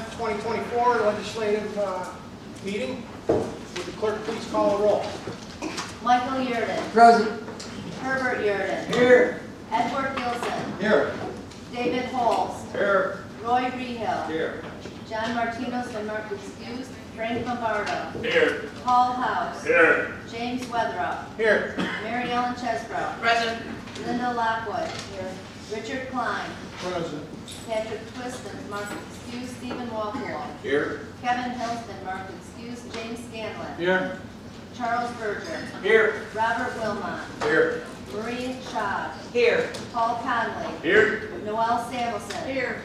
10th, 2024 legislative meeting. Would the clerk please call the roll? Michael Yurden. Present. Herbert Yurden. Here. Edward Gilson. Here. David Holst. Here. Roy Rehill. Here. John Martinos and Mark excused. Frank Lombardo. Here. Paul House. Here. James Weatherup. Here. Mary Ellen Chesbrough. Present. Linda Lockwood. Here. Richard Klein. Present. Patrick Twiston, Mark excused. Stephen Walpole. Here. Kevin Hilston, Mark excused. James Scanlon. Here. Charles Berger. Here. Robert Wilmot. Here. Marie Shaw. Here. Paul Conley. Here. Noel Samuelson. Here.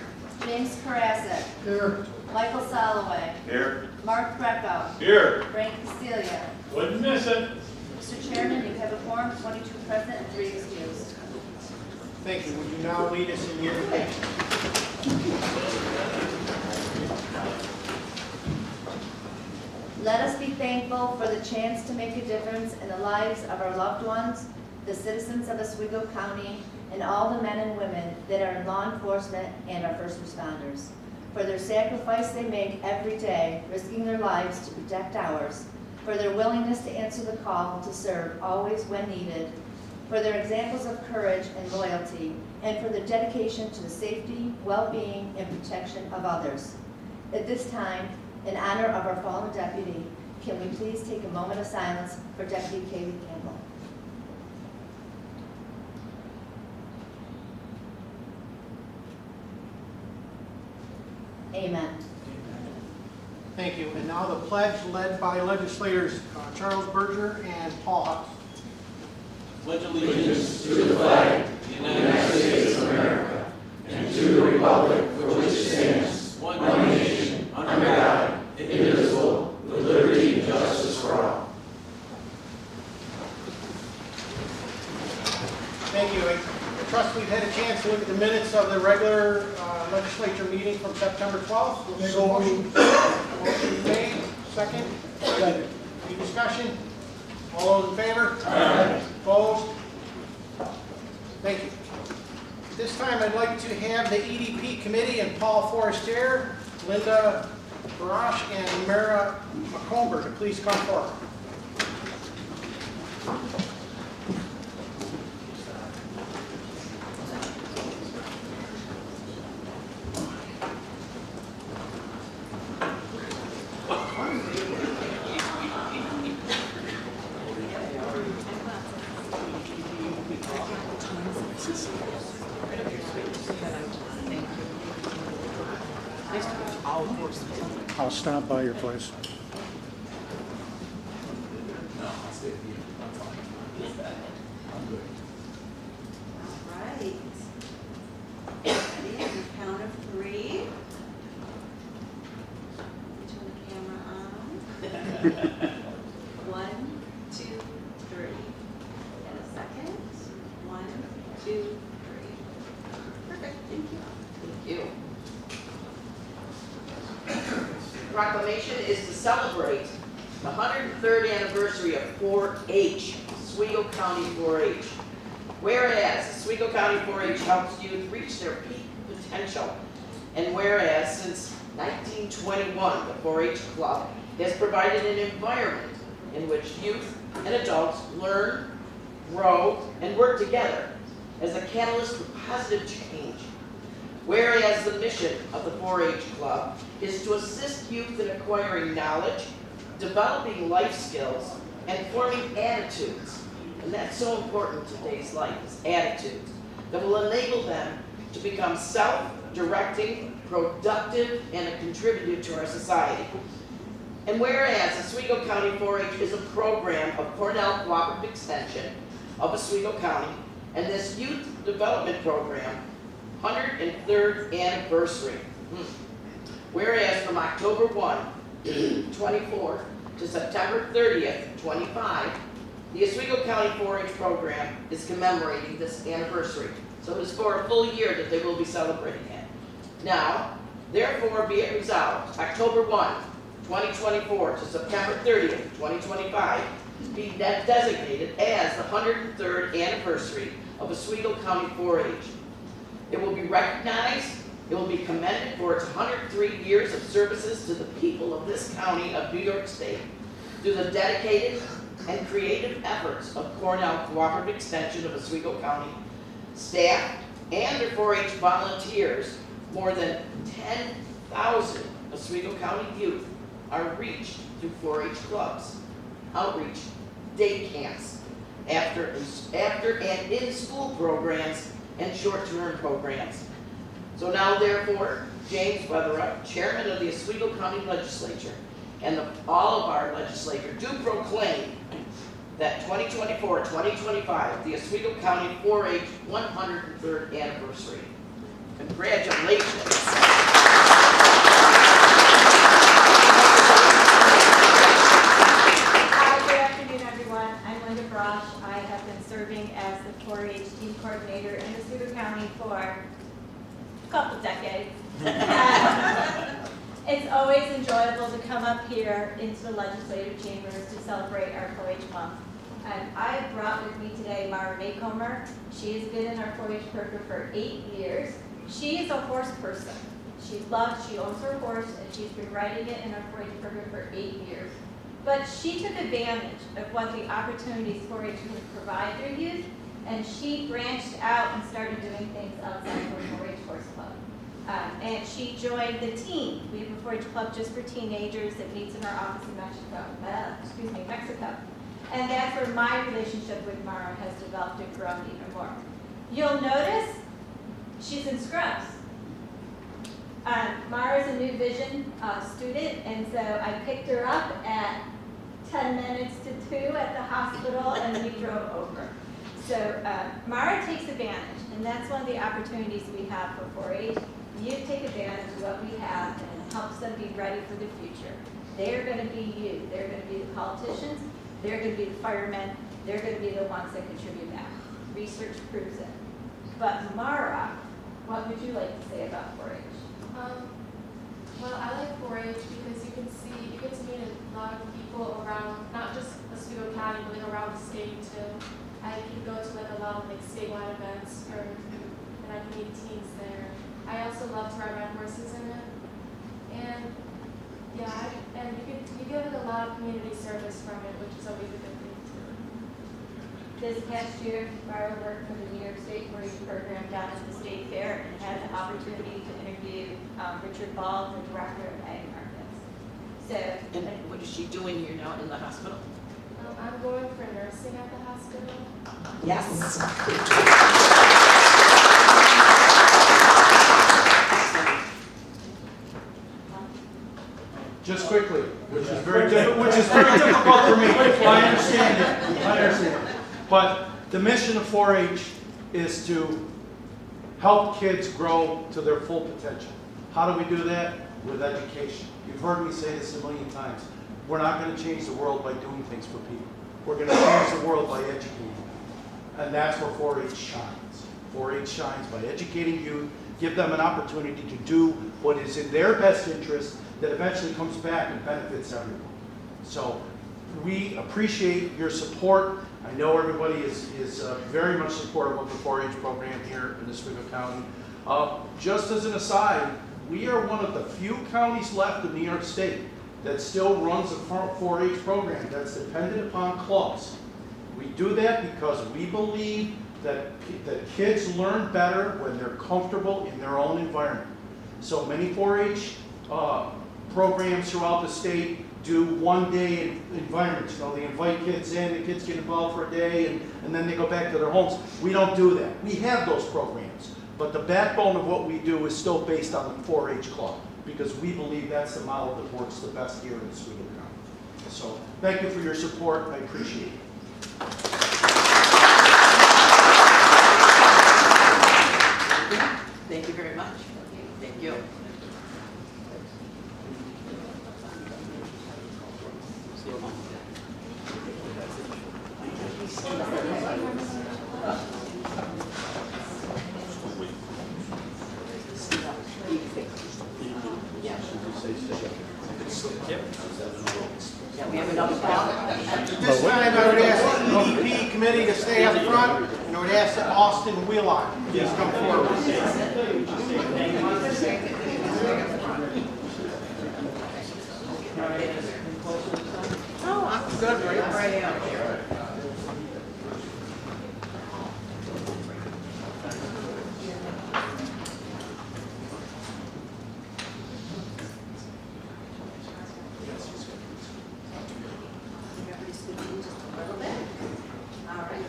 James Karasik. Here. Michael Soloway. Here. Mark Greco. Here. Frank Castilla. Wouldn't miss it. Mr. Chairman, you have a quorum, 22 present and 3 excused. Thank you. Would you now lead us in the invocation? Let us be thankful for the chance to make a difference in the lives of our loved ones, the citizens of Oswego County, and all the men and women that are in law enforcement and our first responders. For their sacrifice they make every day, risking their lives to protect ours, for their willingness to answer the call to serve always when needed, for their examples of courage and loyalty, and for their dedication to the safety, well-being, and protection of others. At this time, in honor of our fallen deputy, can we please take a moment of silence for Deputy Kaylee Campbell? Amen. Thank you. And now the pledge led by legislators Charles Berger and Paul House. Pledge allegiance to the flag of the United States of America and to the republic for which it stands, one nation, under God, indivisible, with liberty and justice for all. Thank you. I trust we've had a chance to look at the minutes of the regular legislature meeting from September 12th. So motion made. Second. Any discussion? All those in favor? Aye. Opposed? Thank you. At this time, I'd like to have the EDP committee and Paul Forestier, Linda Barash, and Mara McComber to please come forward. I'll stop by your place. Right. Ready? On the count of 3. Turn the camera on. 1, 2, 3. And a second. 1, 2, 3. Perfect. Thank you. Thank you. Proclamation is to celebrate the 103rd anniversary of 4-H, Oswego County 4-H. Whereas Oswego County 4-H helps youth reach their peak potential, and whereas since 1921 the 4-H Club has provided an environment in which youth and adults learn, grow, and work together as a catalyst for positive change. Whereas the mission of the 4-H Club is to assist youth in acquiring knowledge, developing life skills, and forming attitudes. And that's so important in today's life, is attitudes that will enable them to become self-directing, productive, and a contributor to our society. And whereas Oswego County 4-H is a program of Cornell Cooperative Extension of Oswego County, and this youth development program 103rd anniversary. Whereas from October 1, 24 to September 30th, 25, the Oswego County 4-H program is commemorating this anniversary. So it is for a full year that they will be celebrating it. Now, therefore be it resolved, October 1, 2024 to September 30th, 2025, be designated as the 103rd anniversary of Oswego County 4-H. It will be recognized It will be commended for its 103 years of services to the people of this county of New York State, through the dedicated and creative efforts of Cornell Cooperative Extension of Oswego County staff and their 4-H volunteers. More than 10,000 Oswego County youth are reached through 4-H clubs, outreach, day camps, after and in-school programs and short-term programs. So now therefore, James Weatherup, Chairman of the Oswego County Legislature, and all of our legislature do proclaim that 2024-2025, the Oswego County 4-H 103rd anniversary. Congratulations. I have been serving as the 4-H team coordinator in Oswego County for a couple decades. It's always enjoyable to come up here into the legislative chambers to celebrate our 4-H month. And I brought with me today Mara Maycomer. She has been in our 4-H program for 8 years. She is a horse person. She owns her horse, and she's been riding it in our 4-H program for 8 years. But she took advantage of what the opportunities 4-H would provide their youth, and she branched out and started doing things outside of her 4-H horse club. And she joined the team. We have a 4-H club just for teenagers that meets in our office in Mexico. And that's where my relationship with Mara has developed and grown even more. You'll notice she's in scrubs. Mara's a New Vision student, and so I picked her up at 10 minutes to 2 at the hospital, and we drove over. So Mara takes advantage, and that's one of the opportunities we have for 4-H. You take advantage of what we have, and it helps them be ready for the future. They're going to be you. They're going to be the politicians. They're going to be the firemen. They're going to be the ones that contribute back. Research proves it. But Mara, what would you like to say about 4-H? Well, I like 4-H because you get to meet a lot of people around, not just Oswego County, but like around the state too. I can go to like a lot of like statewide events and I can meet teens there. I also love to ride my horses in it. And yeah, and you get like a lot of community service from it, which is always a good thing too. This past year, Mara worked for the New York State 4-H program down at the State Fair and had the opportunity to interview Richard Ball, the director of Ag Markets. So, And what is she doing here now in the hospital? I'm going for nursing at the hospital. Yes. Just quickly, which is very difficult for me. I understand it. But the mission of 4-H is to help kids grow to their full potential. How do we do that? With education. You've heard me say this a million times. We're not going to change the world by doing things for people. We're going to change the world by educating them. And that's where 4-H shines. 4-H shines by educating youth, give them an opportunity to do what is in their best interest that eventually comes back and benefits everyone. So we appreciate your support. I know everybody is very much supportive of the 4-H program here in Oswego County. Just as an aside, we are one of the few counties left in New York State that still runs a 4-H program that's dependent upon clubs. We do that because we believe that kids learn better when they're comfortable in their own environment. So many 4-H programs throughout the state do one-day environments. You know, they invite kids in, the kids get involved for a day, and then they go back to their homes. We don't do that. We have those programs, but the backbone of what we do is still based on the 4-H club, because we believe that's the model that works the best here in Oswego County. So thank you for your support. I appreciate it. Thank you very much. Thank you. This time I would ask the EP committee to stay up front. I would ask that Austin Wheelock please come forward. Oh, I'm good, right where I am here. Everybody scoot in just a little bit. All right.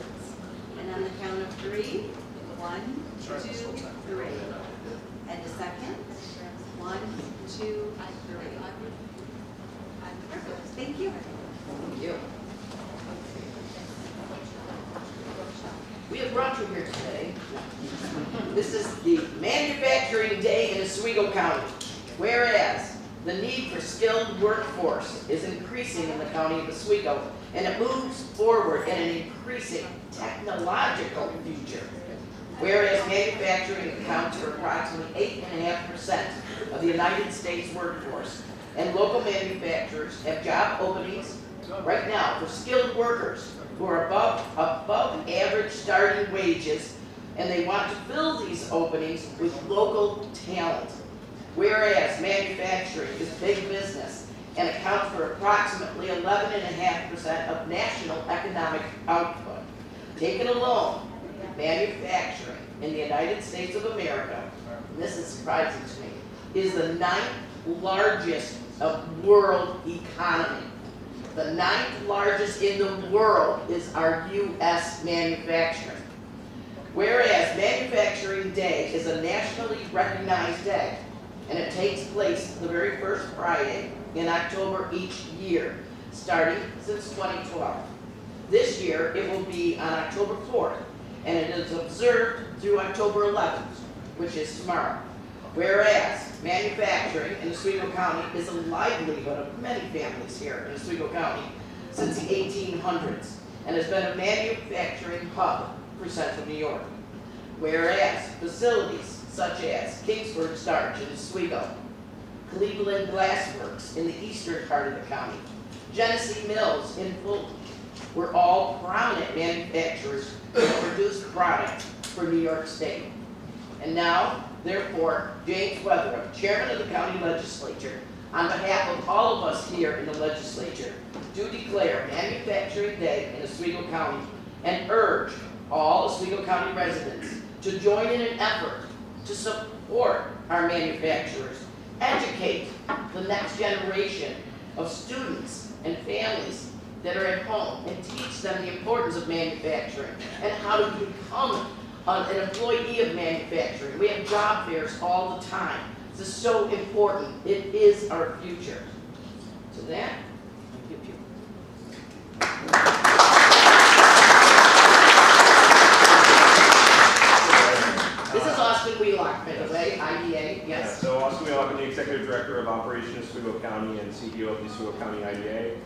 And on the count of three, 1, 2, 3. And a second. 1, 2, 3. Perfect. Thank you. Thank you. We have brought you here today. This is the Manufacturing Day in Oswego County. Whereas the need for skilled workforce is increasing in the county of Oswego, and it moves forward in an increasing technological future. Whereas manufacturing accounts for approximately 8.5% of the United States workforce, and local manufacturers have job openings right now for skilled workers who are above average starting wages, and they want to fill these openings with local talent. Whereas manufacturing is big business and accounts for approximately 11.5% of national economic output. Taken alone, manufacturing in the United States of America, and this is surprising to me, is the 9th largest of world economy. The 9th largest in the world is our U.S. manufacturing. Whereas Manufacturing Day is a nationally recognized day, and it takes place the very first Friday in October each year, starting since 2012. This year, it will be on October 4th, and it is observed through October 11th, which is tomorrow. Whereas manufacturing in Oswego County is a livelihood of many families here in Oswego County since the 1800s, and has been a manufacturing hub for Central New York. Whereas facilities such as Kingsford Starch in Oswego, Cleveland Glass Works in the eastern part of the county, Genesee Mills in Fulton, were all prominent manufacturers who produced products for New York State. And now, therefore, James Weatherup, Chairman of the County Legislature, on behalf of all of us here in the Legislature, do declare Manufacturing Day in Oswego County and urge all Oswego County residents to join in an effort to support our manufacturers, educate the next generation of students and families that are at home, and teach them the importance of manufacturing and how to become an employee of manufacturing. We have job fairs all the time. This is so important. It is our future. So that, pew, pew. This is Austin Wheelock, by the way, IDA, yes. So Austin Wheelock, I'm the Executive Director of Operations, Oswego County, and CEO of the Oswego County IDA,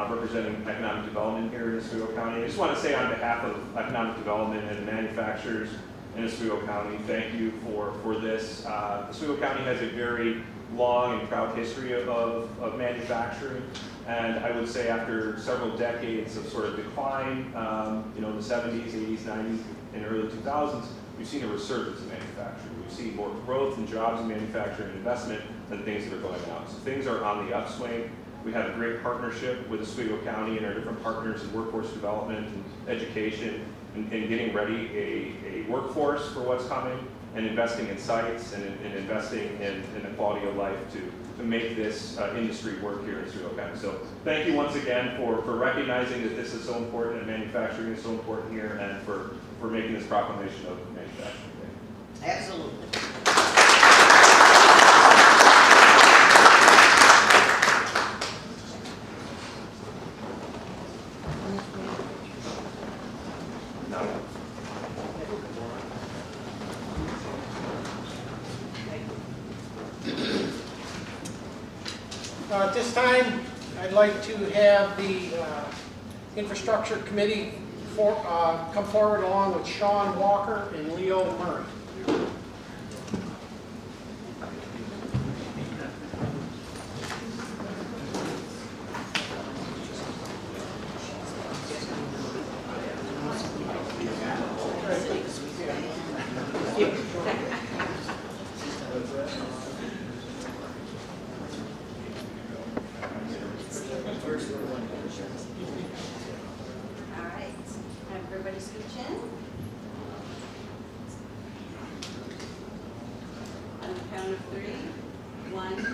representing economic development here in Oswego County. I just want to say on behalf of economic development and manufacturers in Oswego County, thank you for this. Oswego County has a very long and proud history of manufacturing, and I would say after several decades of sort of decline, in the 70s, 80s, 90s, and early 2000s, we've seen a resurgence in manufacturing. We've seen more growth in jobs in manufacturing and investment than things that are going out. So things are on the upswing. We have a great partnership with Oswego County and our different partners in workforce development and education, and getting ready a workforce for what's coming, and investing in sites and investing in the quality of life to make this industry work here in Oswego County. So thank you once again for recognizing that this is so important and manufacturing is so important here, and for making this proclamation of Manufacturing Day. Absolutely. At this time, I'd like to have the Infrastructure Committee come forward along with Sean Walker and Leo Murray. count of 3. 1, 2, 3.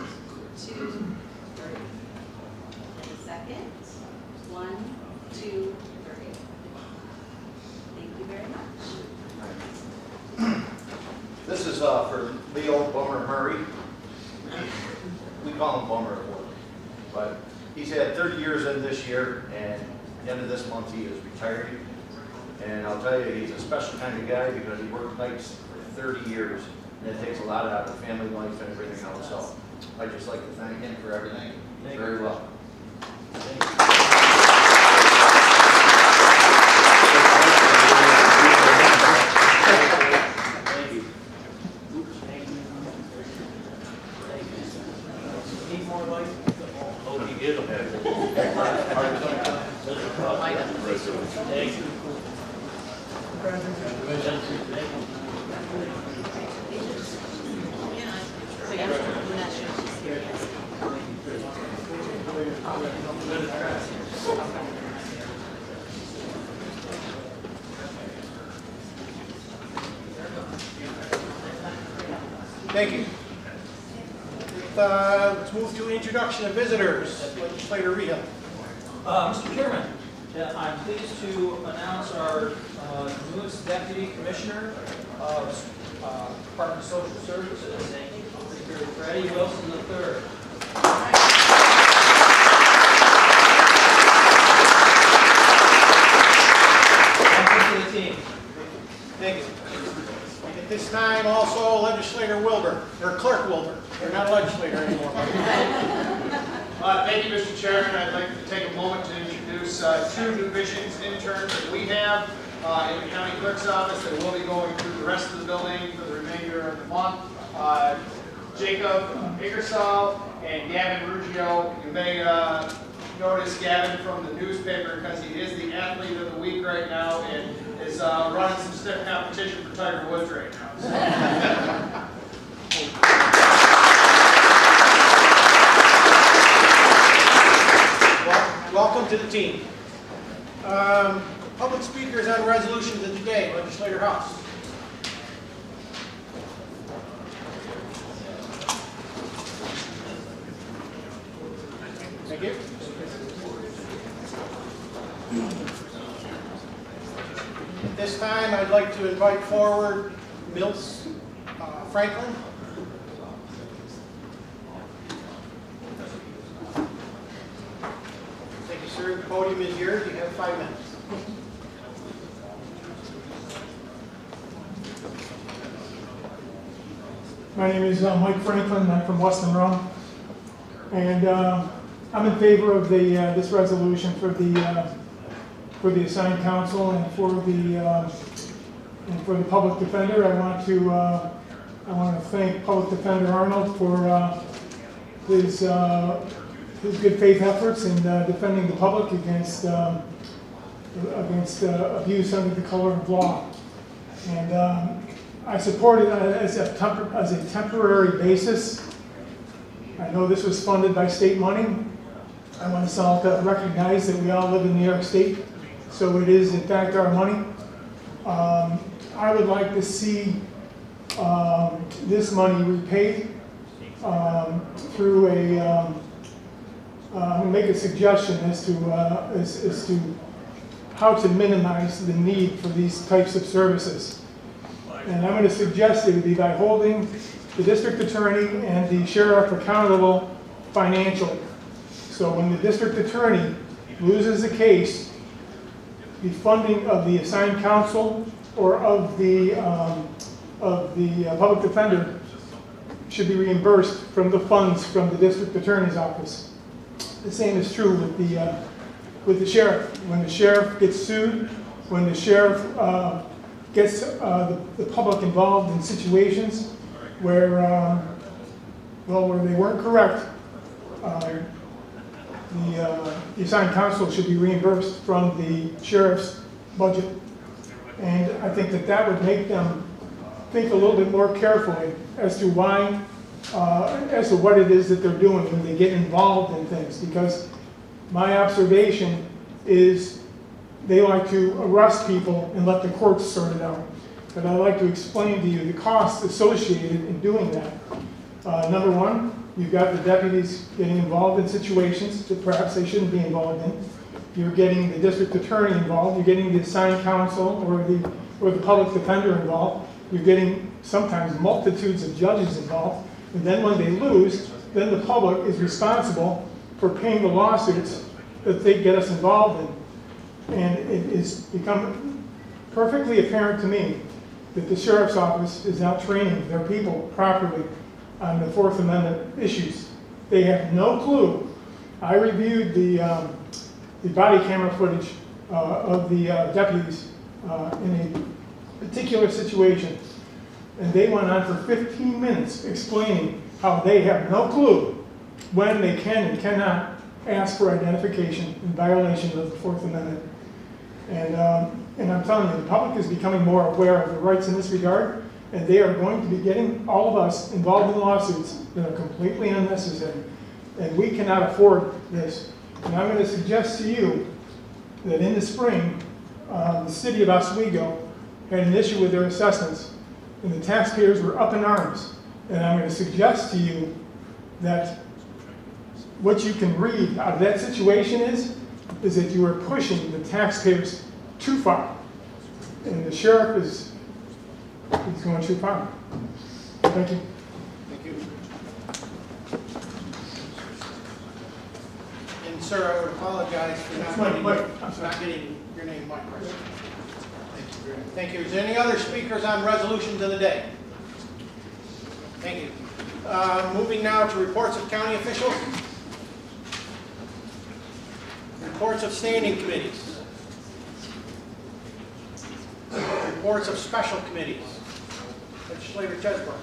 And a second. 1, 2, 3. Thank you very much. This is for Leo Bummer Murray. We call him Bummer at work. But he's had 30 years in this year, and at the end of this month he is retired. And I'll tell you, he's a special kind of guy because he worked nights for 30 years. And it takes a lot out of family life and everything else. So I'd just like to thank him for everything. Very well. Thank you. Need more light? Hope you get them. Thank you. Thank you. Let's move to introduction of visitors. Legislator Rita. Mr. Chairman, I'm pleased to announce our newest Deputy Commissioner of Department of Social Services, Mr. Freddie Wilson III. Welcome to the team. Thank you. At this time, also Legislator Wilbur, or Clerk Wilbur. You're not a legislator anymore. Thank you, Mr. Chairman. I'd like to take a moment to introduce 2 divisions interns that we have in the county clerk's office that will be going through the rest of the building for the remainder of the month. Jacob Ingersoll and Gavin Ruggiero. You may notice Gavin from the newspaper because he is the athlete of the week right now and is running some stiff competition for Tiger Woods right now. Welcome to the team. Public speakers on resolutions of the day. Legislator House. Thank you. At this time, I'd like to invite forward Mills Franklin. Thank you, sir. The podium is yours. You have 5 minutes. My name is Mike Franklin. I'm from West Monroe, and I'm in favor of this resolution for the assigned counsel and for the public defender. I want to thank Public Defender Arnold for his good faith efforts in defending the public against abuse under the color of law. And I support it as a temporary basis. I know this was funded by state money. I want us all to recognize that we all live in New York State, so it is in fact our money. I would like to see this money repaid through I'm going to make a suggestion as to how to minimize the need for these types of services. And I'm going to suggest it would be by holding the district attorney and the sheriff accountable financially. So when the district attorney loses a case, the funding of the assigned counsel or of the public defender should be reimbursed from the funds from the district attorney's office. The same is true with the sheriff. When the sheriff gets sued, when the sheriff gets the public involved in situations where they weren't correct, the assigned counsel should be reimbursed from the sheriff's budget. And I think that would make them think a little bit more carefully as to why, as to what it is that they're doing when they get involved in things. Because my observation is they like to arrest people and let the courts sort it out. But I'd like to explain to you the costs associated in doing that. Number one, you've got the deputies getting involved in situations that perhaps they shouldn't be involved in. You're getting the district attorney involved, you're getting the assigned counsel or the public defender involved. You're getting sometimes multitudes of judges involved. And then when they lose, then the public is responsible for paying the lawsuits that they get us involved in. And it has become perfectly apparent to me that the sheriff's office is now training their people properly on the Fourth Amendment issues. They have no clue. I reviewed the body camera footage of the deputies in a particular situation, and they went on for 15 minutes explaining how they have no clue when they can and cannot ask for identification in violation of the Fourth Amendment. And I'm telling you, the public is becoming more aware of the rights in this regard, and they are going to be getting all of us involved in lawsuits that are completely unnecessary. And we cannot afford this. And I'm going to suggest to you that in the spring, the city of Oswego had an issue with their assessments, and the taxpayers were up in arms. And I'm going to suggest to you that what you can read out of that situation is that you are pushing the taxpayers too far. And the sheriff is going too far. Thank you. Thank you. And sir, I would apologize for not getting your name, Mike. Thank you. Is there any other speakers on resolutions of the day? Thank you. Moving now to reports of county officials. Reports of standing committees. Reports of special committees. Legislator Chesbrough.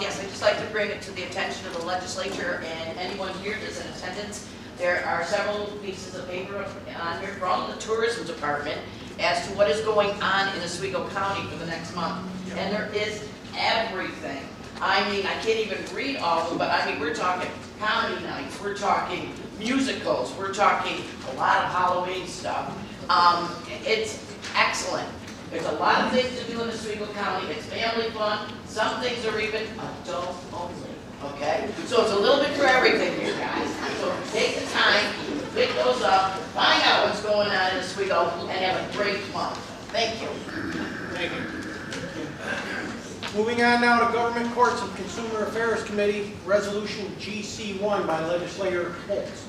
Yes, I'd just like to bring it to the attention of the legislature and anyone here that's in attendance. There are several pieces of paper on here from the tourism department as to what is going on in Oswego County for the next month. And there is everything. I mean, I can't even read all of them, but I mean, we're talking comedy nights, we're talking musicals, we're talking a lot of Halloween stuff. It's excellent. There's a lot of things to do in Oswego County. It's family fun. Some things are even adult only, okay? So it's a little bit for everything here, guys. So take the time, pick those up, find out what's going on in Oswego, and have a great month. Thank you. Thank you. Moving on now to Government Courts and Consumer Affairs Committee, Resolution GC1 by Legislator Holtz.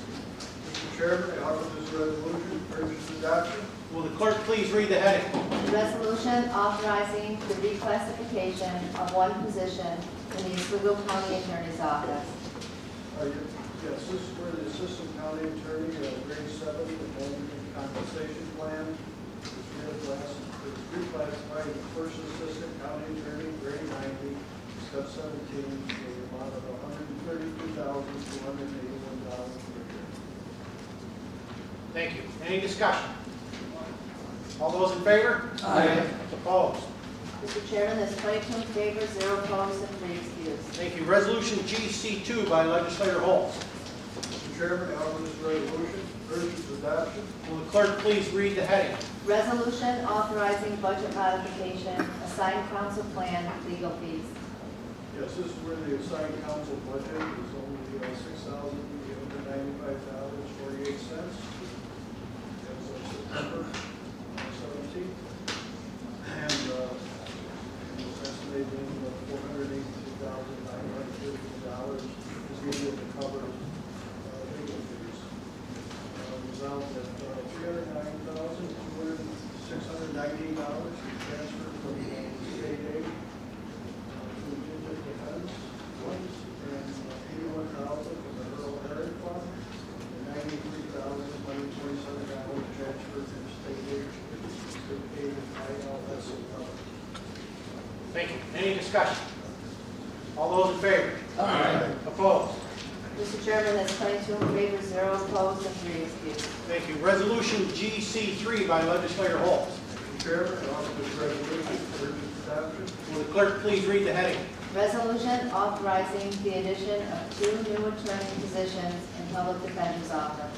Mr. Chairman, I offer this resolution for its adoption. Will the clerk please read the heading? Resolution authorizing the reclassification of one position in the Oswego County Attorney's Office. Yes, this is for the Assistant County Attorney, grade 7, the management compensation plan. It's reclassified the first Assistant County Attorney, grade 90, step 17, for the amount of $132,281 per year. Thank you. Any discussion? All those in favor? Aye. Opposed? Mr. Chairman, there's 22 in favor, 0 opposed, and 3 excused. Thank you. Resolution GC2 by Legislator Holtz. Mr. Chairman, I offer this resolution for its adoption. Will the clerk please read the heading? Resolution authorizing budget modification, assigned council plan, legal fees. Yes, this is where the assigned council budget is only $6,895.48. As of September 17th. And it's estimating $482,950 is needed to cover legal fees. Result that $309,619 is transferred from state aid to indigent defense funds, and $81,000 from the rural area fund, and $93,127 transferred from state aid to ILS fund. Thank you. Any discussion? All those in favor? Aye. Opposed? Mr. Chairman, there's 22 in favor, 0 opposed, and 3 excused. Thank you. Resolution GC3 by Legislator Holtz. Mr. Chairman, I offer this resolution for its adoption. Will the clerk please read the heading? Resolution authorizing the addition of 2 new attorney positions in Public Defender's Office.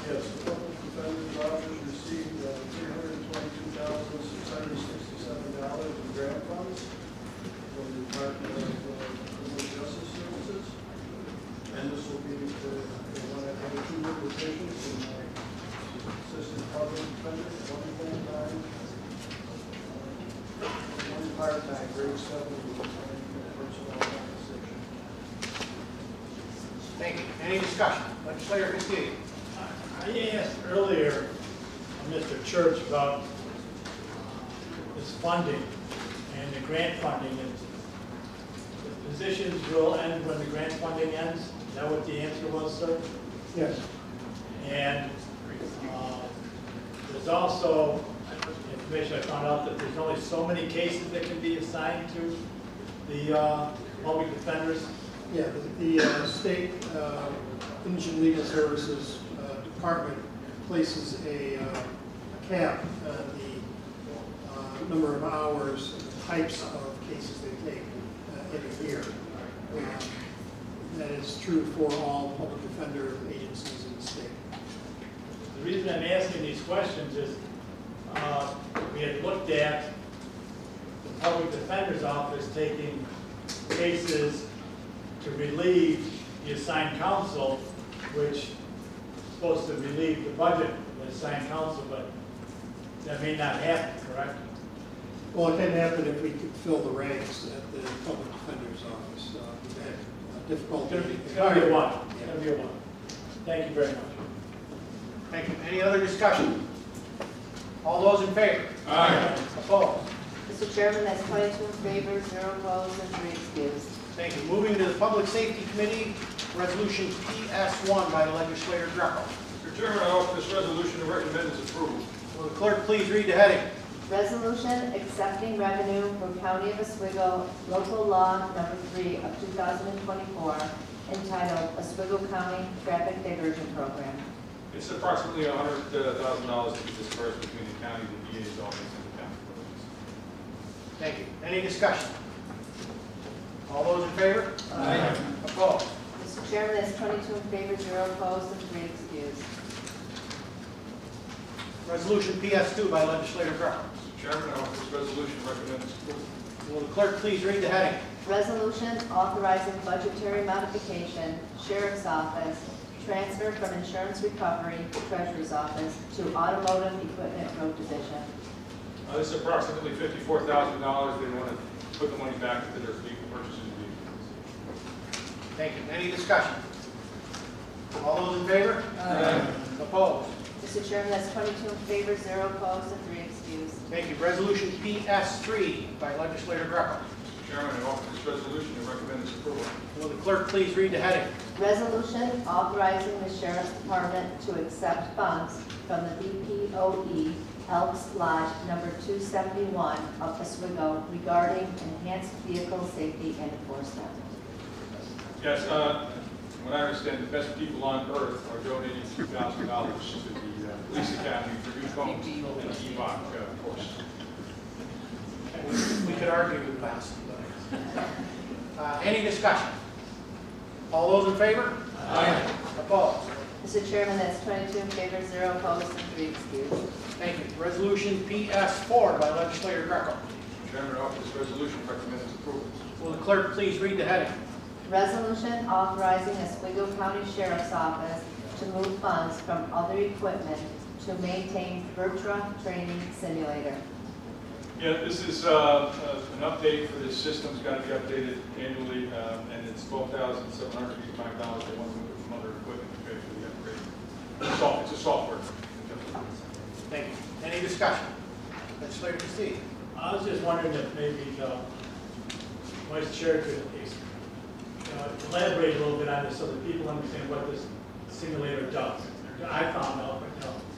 Yes, the Public Defender's Office received $322,667 in grant funds from the Department of Criminal Justice And this will be for one of the two new positions in assistant public defender, one full-time, one part-time, grade 7, personnel compensation. Thank you. Any discussion? Legislator Castillo. I asked earlier Mr. Church about this funding and the grant funding. And the positions will end when the grant funding ends? Is that what the answer was, sir? Yes. And there's also information I found out that there's only so many cases that can be assigned to the public defenders. Yeah, the state Indian Legal Services Department places a cap on the number of hours and the types of cases they take in a year. That is true for all public defender agencies in the state. The reason I'm asking these questions is we had looked at the public defender's office taking cases to relieve the assigned counsel, which is supposed to relieve the budget of the assigned counsel, but that may not happen, correct? Well, it can happen if we could fill the ranks at the public defender's office. We've had difficulty. It's going to be a one. It's going to be a one. Thank you very much. Thank you. Any other discussion? All those in favor? Aye. Opposed? Mr. Chairman, that's 22 in favor, 0 opposed, and 3 excused. Thank you. Moving to the Public Safety Committee, Resolution PS1 by Legislator Greco. Mr. Chairman, I offer this resolution to recommend its approval. Will the clerk please read the heading? Resolution accepting revenue from County of Oswego, local law number 3 of 2024, entitled Oswego County Traffic Diversion Program. It's approximately $100,000 to be dispersed between the county, the DA's office, and the county. Thank you. Any discussion? All those in favor? Aye. Opposed? Mr. Chairman, that's 22 in favor, 0 opposed, and 3 excused. Resolution PS2 by Legislator Greco. Mr. Chairman, I offer this resolution to recommend its approval. Will the clerk please read the heading? Resolution authorizing budgetary modification, Sheriff's Office, transfer from Insurance Recovery, Treasurer's Office, to Automotive Equipment Road Division. This is approximately $54,000. They want to put the money back into their vehicle purchases. Thank you. Any discussion? All those in favor? Aye. Opposed? Mr. Chairman, that's 22 in favor, 0 opposed, and 3 excused. Thank you. Resolution PS3 by Legislator Greco. Mr. Chairman, I offer this resolution to recommend its approval. Will the clerk please read the heading? Resolution authorizing the Sheriff's Department to accept funds from the BPOE Elks Lodge number 271 of Oswego regarding enhanced vehicle safety and enforcement. Yes, what I understand, the best people on earth are donating $2,000 to the Police Academy for new phones and the EVOC course. We could argue with that. Any discussion? All those in favor? Aye. Opposed? Mr. Chairman, that's 22 in favor, 0 opposed, and 3 excused. Thank you. Resolution PS4 by Legislator Greco. Mr. Chairman, I offer this resolution to recommend its approval. Will the clerk please read the heading? Resolution authorizing Oswego County Sheriff's Office to move funds from other equipment to maintain VirTra training simulator. Yeah, this is an update for this system. It's got to be updated annually, and it's $12,785. They want to move it from other equipment to pay for the upgrade. It's a software. Thank you. Any discussion? Legislator Castillo. I was just wondering if maybe the Vice Chair could elaborate a little bit on this so that people understand what this simulator does. I found out, but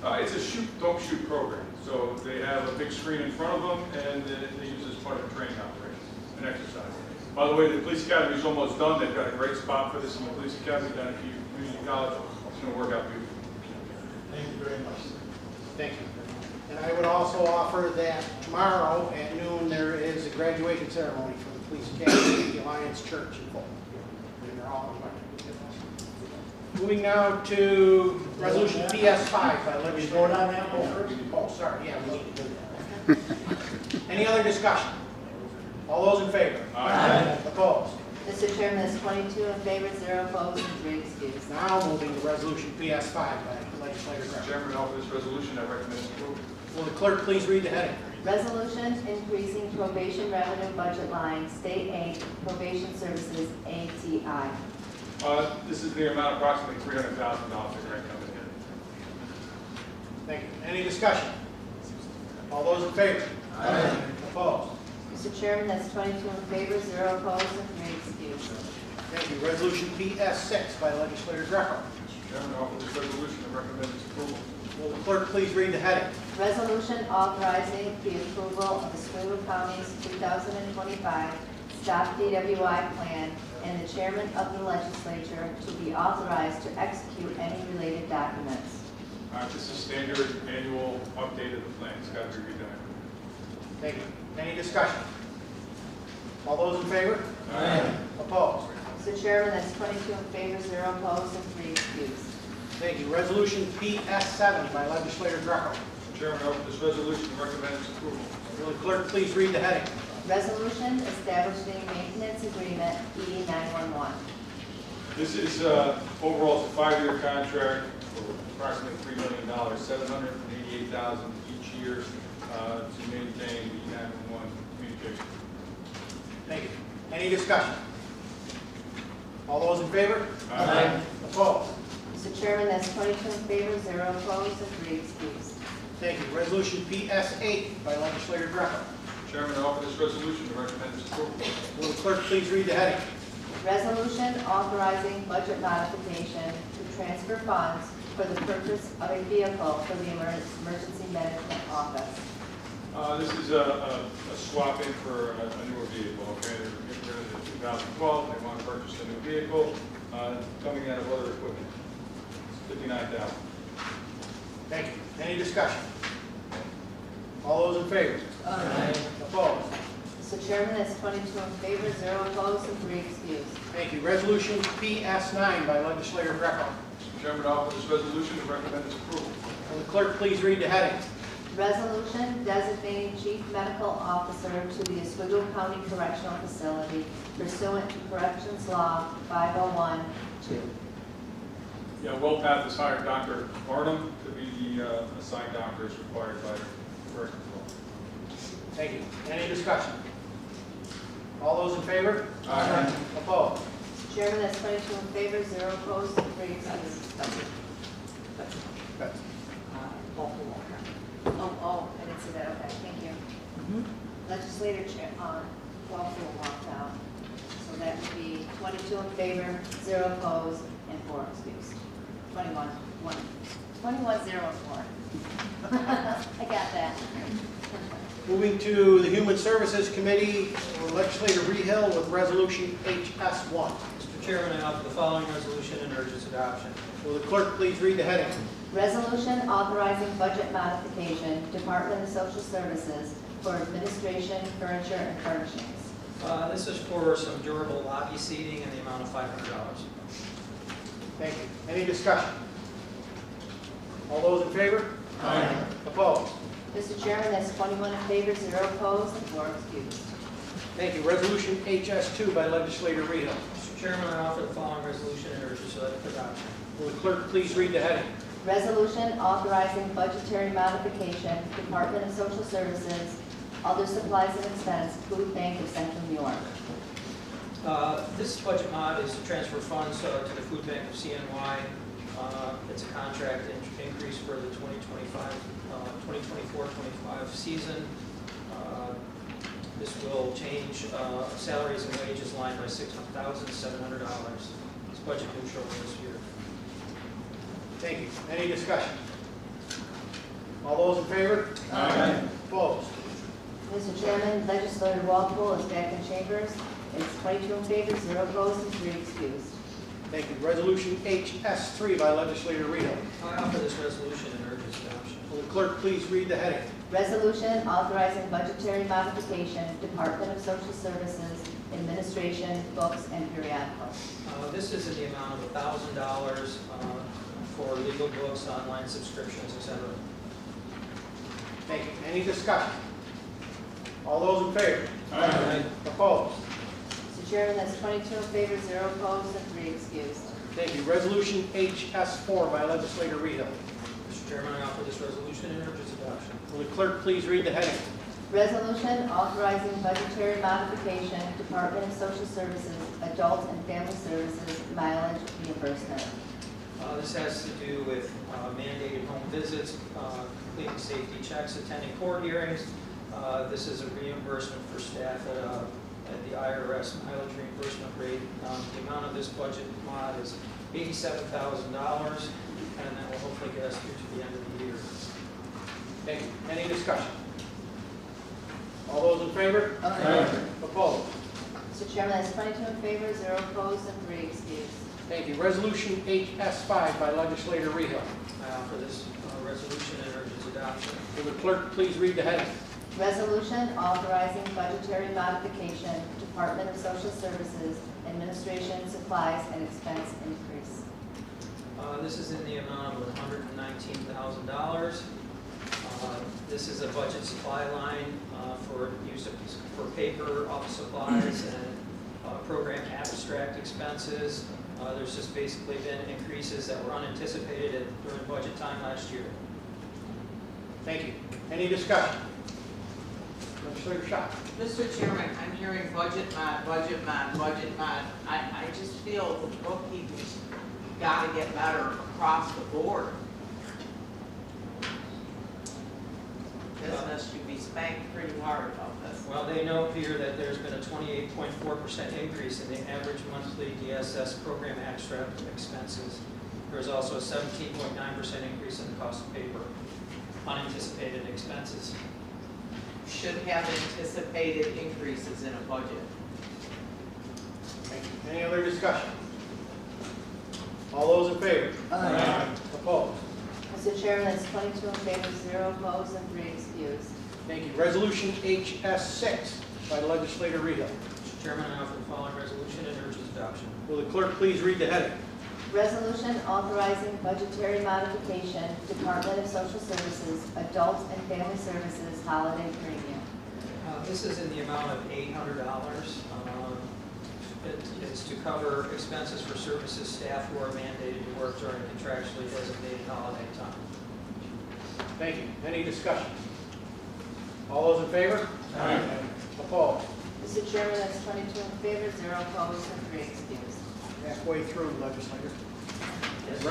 no. It's a shoot, don't shoot program. So they have a big screen in front of them, and they use it as part of a training operation, an exercise. By the way, the police academy is almost done. They've got a great spot for this in the police academy down at Community College. It's going to work out beautifully. Thank you very much. Thank you. And I would also offer that tomorrow at noon there is a graduation ceremony for the police academy at the Alliance Church in Fulton. And they're all invited. Moving now to Resolution PS5 by Legislator. We vote on that one first? Oh, sorry, yeah, we need to do that. Any other discussion? All those in favor? Aye. Opposed? Mr. Chairman, that's 22 in favor, 0 opposed, and 3 excused. Now moving to resolution PS5 by legislator Mr. Greco. Chairman, offer this resolution, I recommend its approval. Will the clerk please read the heading? Resolution increasing probation revenue budget line, state aid, probation services, ATI. This is the amount approximately $300,000 that grant coming in. Thank you. Any discussion? All those in favor? Aye. Opposed? Mr. Chairman, that's 22 in favor, 0 opposed, and 3 excused. Thank you. Resolution PS6 by legislator Greco. Mr. Chairman, offer this resolution, I recommend its approval. Will the clerk please read the heading? Resolution authorizing the approval of the Oswego County's 2025 Stop DWI Plan and the chairman of the legislature to be authorized to execute any related documents. This is standard annual update of the plan. It's got to be redone. Thank you. Any discussion? All those in favor? Aye. Opposed? Mr. Chairman, that's 22 in favor, 0 opposed, and 3 excused. Thank you. Resolution PS7 by legislator Greco. Mr. Chairman, I offer this resolution, and recommend its approval. Will the clerk please read the heading? Resolution establishing maintenance agreement, E911. This is, overall, it's a 5-year contract for approximately $3 million, $788,000 each year to maintain the 911 communication. Thank you. Any discussion? All those in favor? Aye. Opposed? Mr. Chairman, that's 22 in favor, 0 opposed, and 3 excused. Thank you. Resolution PS8 by legislator Greco. Mr. Chairman, I offer this resolution, and recommend its approval. Will the clerk please read the heading? Resolution authorizing budget modification to transfer funds for the purchase of a vehicle for the emergency management office. This is a swap-in for a newer vehicle, okay? They're getting rid of the 2012, they want to purchase a new vehicle, coming out of other equipment. It's $59,000. Thank you. Any discussion? All those in favor? Aye. Opposed? Mr. Chairman, that's 22 in favor, 0 opposed, and 3 excused. Thank you. Resolution PS9 by legislator Greco. Mr. Chairman, I offer this resolution and recommend its approval. Will the clerk please read the heading? Resolution designating chief medical officer to the Oswego County Correctional Facility pursuant to Corrections Law 5012. Yeah, WellPath has hired Dr. Barnum to be the assigned doctor as required by corrections law. Thank you. Any discussion? All those in favor? Aye. Opposed? Mr. Chairman, that's 22 in favor, 0 opposed, and 3 excused. Oh, I didn't see that, okay, thank you. Legislator Chair, Walpole walked out. So that would be 22 in favor, 0 opposed, and 4 excused. 21, 0, and 4. I got that. Moving to the Human Services Committee, legislator Rehill with resolution HS1. Mr. Chairman, I offer the following resolution and urge its adoption. Will the clerk please read the heading? Resolution authorizing budget modification, Department of Social Services for administration, furniture, and furnishings. This is for some durable lobby seating in the amount of $500. Thank you. Any discussion? All those in favor? Aye. Opposed? Mr. Chairman, that's 21 in favor, 0 opposed, and 4 excused. Thank you. Resolution HS2 by legislator Rehill. Mr. Chairman, I offer the following resolution and urge its adoption. Will the clerk please read the heading? Resolution authorizing budgetary modification, Department of Social Services, other supplies and expense, Food Bank of Central New York. This budget mod is to transfer funds to the Food Bank of CNY. It's a contract increase for the 2024-25 season. This will change salaries and wages line by $6,700. It's budget neutral this year. Thank you. Any discussion? All those in favor? Aye. Opposed? Mr. Chairman, Legislator Walpole is back in chambers. It's 22 in favor, 0 opposed, and 3 excused. Thank you. Resolution HS3 by legislator Rehill. I offer this resolution and urge its adoption. Will the clerk please read the heading? Resolution authorizing budgetary modification, Department of Social Services, administration, books, and periodicals. This is in the amount of $1,000 for legal books, online subscriptions, etc. Thank you. Any discussion? All those in favor? Aye. Opposed? Mr. Mr. Chairman, that's 22 in favor, 0 opposed, and 3 excused. Thank you. Resolution HS4 by legislator Rehale. Mr. Chairman, I offer this resolution and urge its adoption. Will the clerk please read the heading? Resolution authorizing budgetary modification, Department of Social Services, Adult and Family Services, mileage reimbursement. This has to do with mandated home visits, completing safety checks, attending court hearings. This is a reimbursement for staff at the IRS mileage reimbursement rate. The amount of this budget mod is $87,000, and that will hopefully get us through to the end of the year. Thank you. Any discussion? All those in favor? Opposed? Mr. Chairman, that's 22 in favor, 0 opposed, and 3 excused. Thank you. Resolution HS5 by legislator Rehale. I offer this resolution and urge its adoption. Will the clerk please read the heading? Resolution authorizing budgetary modification, Department of Social Services, administration, supplies, and expense increase. This is in the amount of $119,000. This is a budget supply line for use for paper, office supplies, and program abstract expenses. There's just basically been increases that were unanticipated during budget time last year. Thank you. Any discussion? Legislator Shaw. Mr. Chairman, I'm hearing budget mod, budget mod, budget mod. I just feel the bookkeeping's gotta get better across the board. Business should be spanked pretty hard about this. Well, they note here that there's been a 28.4% increase in the average monthly DSS program abstract expenses. There's also a 17.9% increase in the cost of paper, unanticipated expenses. Should have anticipated increases in a budget. Thank you. Any other discussion? All those in favor? Opposed? Mr. Chairman, that's 22 in favor, 0 opposed, and 3 excused. Thank you. Resolution HS6 by legislator Rehale. Mr. Chairman, I offer the following resolution and urge its adoption. Will the clerk please read the heading? Resolution authorizing budgetary modification, Department of Social Services, Adult and Family Services, holiday premium. This is in the amount of $800. It's to cover expenses for services staff who are mandated to work during contractually designated holiday time. Thank you. Any discussion? All those in favor? Opposed? Mr. Chairman, that's 22 in favor, 0 opposed, and 3 excused. Halfway through, legislator. Yes,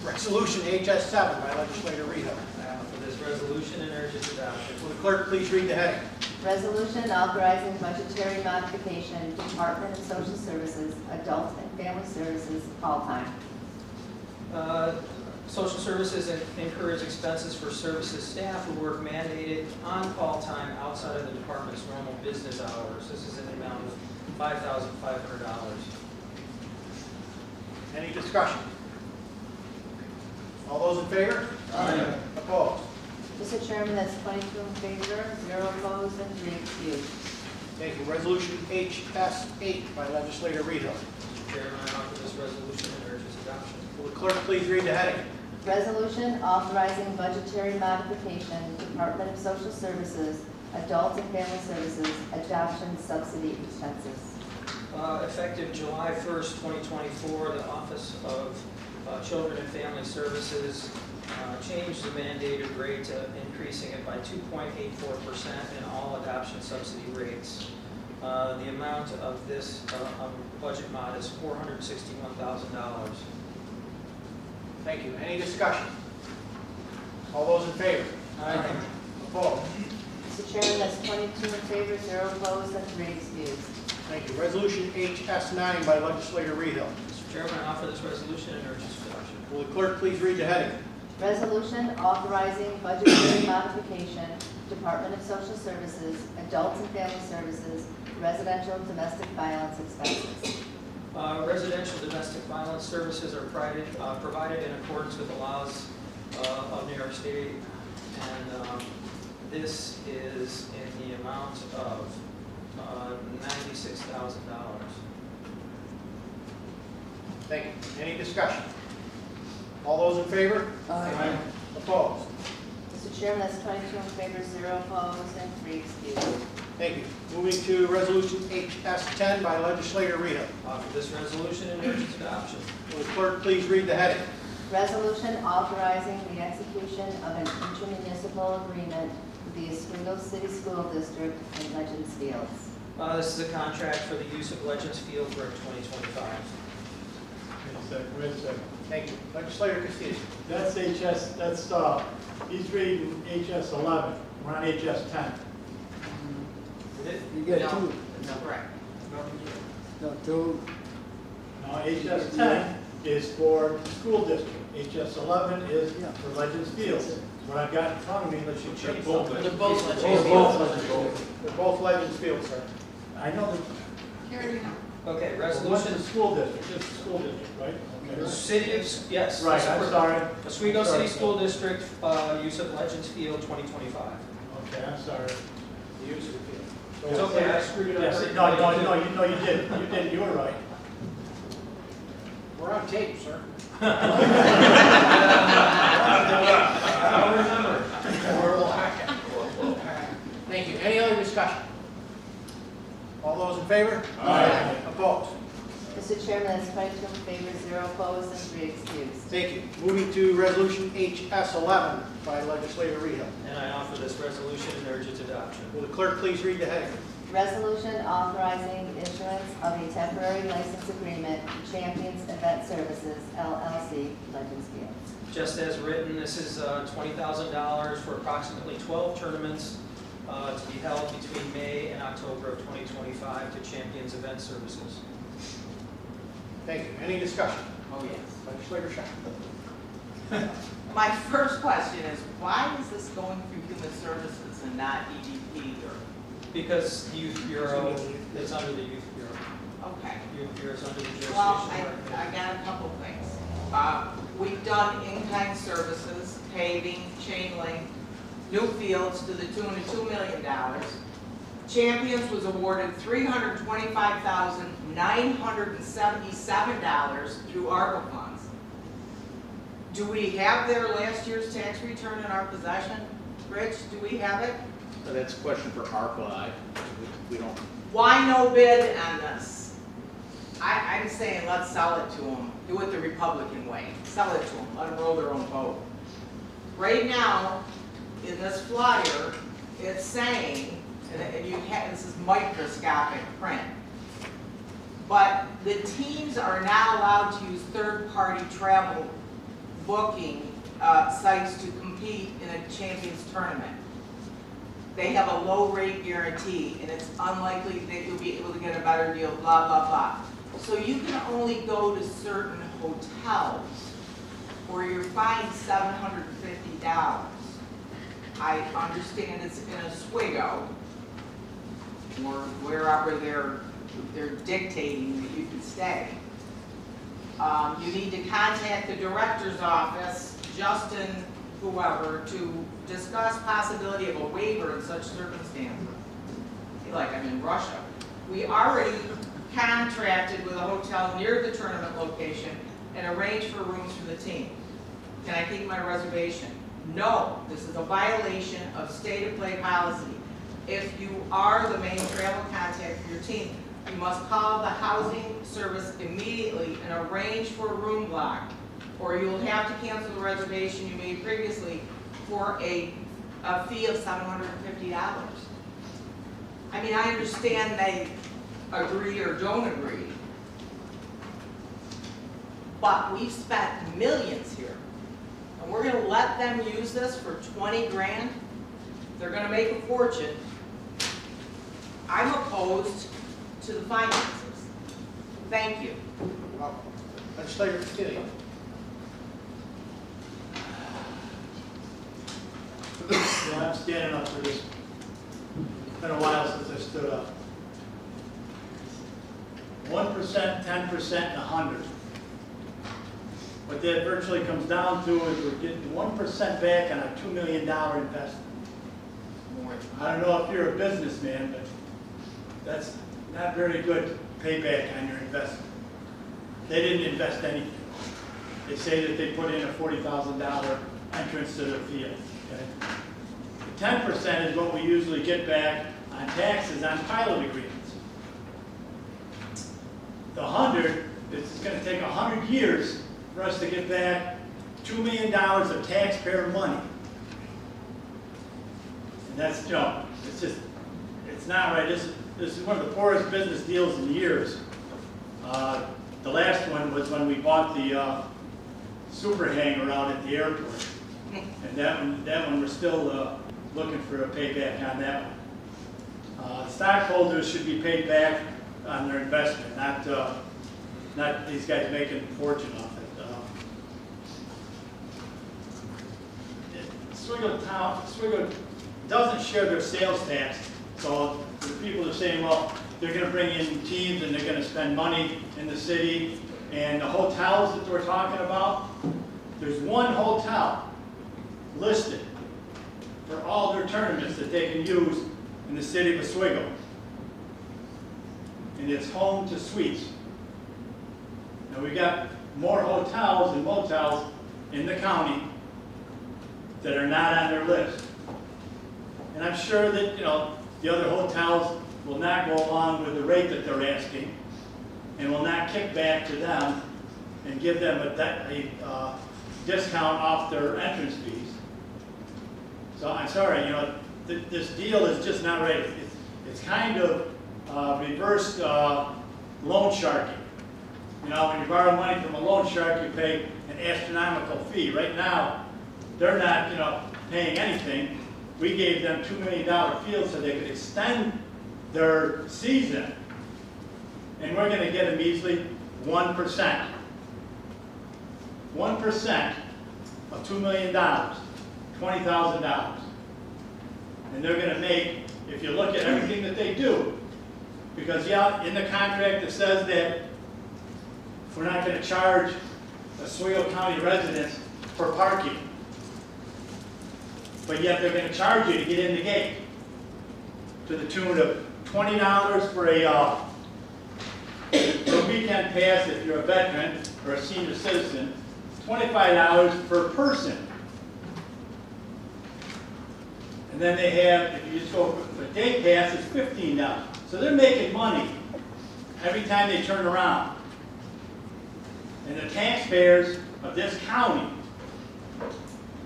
Resolution HS7 by legislator Rehale. for this resolution and urge its adoption. Will the clerk please read the heading? Resolution authorizing budgetary modification, Department of Social Services, Adult and Family Services, call time. Social Services incurs expenses for services staff who work mandated on-call time outside of the department's normal business hours. This is in the amount of $5,500. Any discussion? All those in favor? Opposed? Mr. Chairman, that's 22 in favor, 0 opposed, and 3 excused. Thank you. Resolution HS8 by legislator Rehale. Mr. Chairman, I offer this resolution and urge its adoption. Will the clerk please read the heading? Resolution authorizing budgetary modification, Department of Social Services, Adult and Family Services, adoption subsidy expenses. Effective July 1st, 2024, the Office of Children and Family Services changed the mandated rate to increasing it by 2.84% in all adoption subsidy rates. The amount of this budget mod is $461,000. Thank you. Any discussion? All those in favor? Opposed? Mr. Chairman, that's 22 in favor, 0 opposed, and 3 excused. Thank you. Resolution HS9 by legislator Rehale. Mr. Chairman, I offer this resolution and urge its adoption. Will the clerk please read the heading? Resolution authorizing budgetary modification, Department of Social Services, Adult and Family Services, residential domestic violence expenses. Residential domestic violence services are provided in accordance with the laws of New York State, and this is in the amount of $96,000. Thank you. Any discussion? All those in favor? Opposed? Mr. Chairman, that's 22 in favor, 0 opposed, and 3 excused. Thank you. Moving to Resolution HS10 by Legislator Rehab. Offer this resolution and urge its adoption. Will the clerk please read the heading? Resolution authorizing the execution of an intermunicipal agreement with the Oswego City School District and Legends Fields. This is a contract for the use of Legends Field for 2025. Wait a second. Thank you. Legislator Castillo. That's HS, that's, he's reading HS 11, we're on HS 10. You get two. That's correct. No, two. Now, HS 10 is for the school district, HS 11 is for Legends Fields. What I've got in front of me, let's you check both. They're both Both Legends Fields. They're both Legends Fields, sir. I know that, Okay, what's resolution. the school district, it's the school district, right? Okay. City of, yes. Right, I'm sorry. Oswego Sorry. City School District, use of Legends Field 2025. Okay, I'm sorry. The use of the field. It's okay, I screwed it up. Yes, no, you didn't, you were right. We're on tape, sir. I don't remember. Thank you. Any other discussion? All those in favor? Aye. Opposed? Mr. Chairman, that's 22 in favor, 0 opposed, and 3 excused. Thank you. Moving to Resolution HS11 by Legislator Rehab. And I offer this resolution and urge its adoption. Will the clerk please read the heading? Resolution authorizing issuance of a temporary license agreement to Champions Event Services, LLC, Legends Field. Just as written, this is $20,000 for approximately 12 tournaments to be held between May and October of 2025 to Champions Event Services. Thank you. Any discussion? Oh, yes. Legislator Shaw. My first question is, why is this going through Human Services and not EDP or? Because the Youth Bureau, it's under the Youth Bureau. Okay. Youth Bureau is under the jurisdiction. Well, of our I got a couple things. We've done in-kind services, paving, chain link, new fields to the tune of $2 million. Champions was awarded $325,977 through ARPA funds. Do we have their last year's tax return in our possession? Rich, do we have it? That's a question for ARPA. We don't. Why no bid on this? I'm saying let's sell it to them. Do it the Republican way. Sell it to them. Let them roll their own boat. Right now, in this flyer, it's saying, and you have, this is microscopic print, but the teams are not allowed to use third-party travel booking sites to compete in a Champions tournament. They have a low rate guarantee, and it's unlikely that you'll be able to get a better deal, blah, blah, blah. So you can only go to certain hotels where you're fined $750. I understand it's in Oswego, or wherever they're dictating that you can stay. You need to contact the director's office, Justin, whoever, to discuss possibility of a waiver in such circumstances. Like I'm in Russia. We already contracted with a hotel near the tournament location and arranged for rooms for the team. Can I take my reservation? No, this is a violation of state of play policy. If you are the main travel contact for your team, you must call the housing service immediately and arrange for a room block, or you will have to cancel the reservation you made previously for a fee of $750. I mean, I understand they agree or don't agree, but we've spent millions here, and we're gonna let them use this for 20 grand? They're gonna make a fortune. I'm opposed to the finances. Thank you. Welcome. Legislator Castillo. Yeah, I'm standing up for this. It's been a while since I stood up. 1%, 10%, and 100. What that virtually comes down to is we're getting 1% back on a $2 million investment. I don't know if you're a businessman, but that's not very good payback on your investment. They didn't invest anything. They say that they put in a $40,000 entrance to the field. Okay? The 10% is what we usually get back on taxes on pilot agreements. The 100, it's gonna take 100 years for us to get back $2 million of taxpayer money. And that's, you know, it's just, it's not right. This is one of the poorest business deals in years. The last one was when we bought the super hangar out at the airport. And that one we're still looking for a payback on that one. Stockholders should be paid back on their investment, not these guys making a fortune off it. Oswego doesn't share their sales tax, so the people are saying, well, they're going to bring in teams and they're going to spend money in the city. And the hotels that we're talking about, there's one hotel listed for all their tournaments that they can use in the city of Oswego. And it's Home to Suites. Now we got more hotels and motels in the county that are not on their list. And I'm sure that, you know, the other hotels will not go along with the rate that they're asking and will not kick back to them and give them a discount off their entrance fees. So I'm sorry, you know, this deal is just not right. It's kind of reversed loan sharking. You know, when you borrow money from a loan shark, you pay an astronomical fee. Right now, they're not, you know, paying anything. We gave them $2 million field so they could extend their season. And we're going to get a measly 1%. 1% of $2 million, $20,000. And they're going to make, if you look at everything that they do, because yeah, in the contract it says that we're not going to charge Oswego County residents for parking. But yet they're going to charge you to get in the gate to the tune of $20 for a weekend pass if you're a veteran or a senior citizen, $25 per person. And then they have, if you just go for a day pass, it's $15. So they're making money every time they turn around. And the taxpayers of this county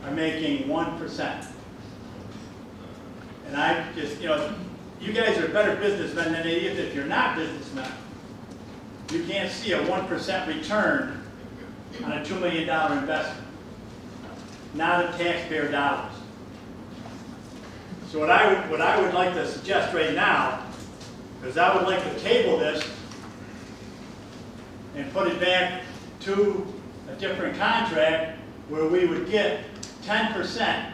are making 1%. And I just, you know, you guys are better businessmen than any if you're not businessmen. You can't see a 1% return on a $2 million investment, not of taxpayer dollars. So what I would like to suggest right now is I would like to table this and put it back to a different contract where we would get 10%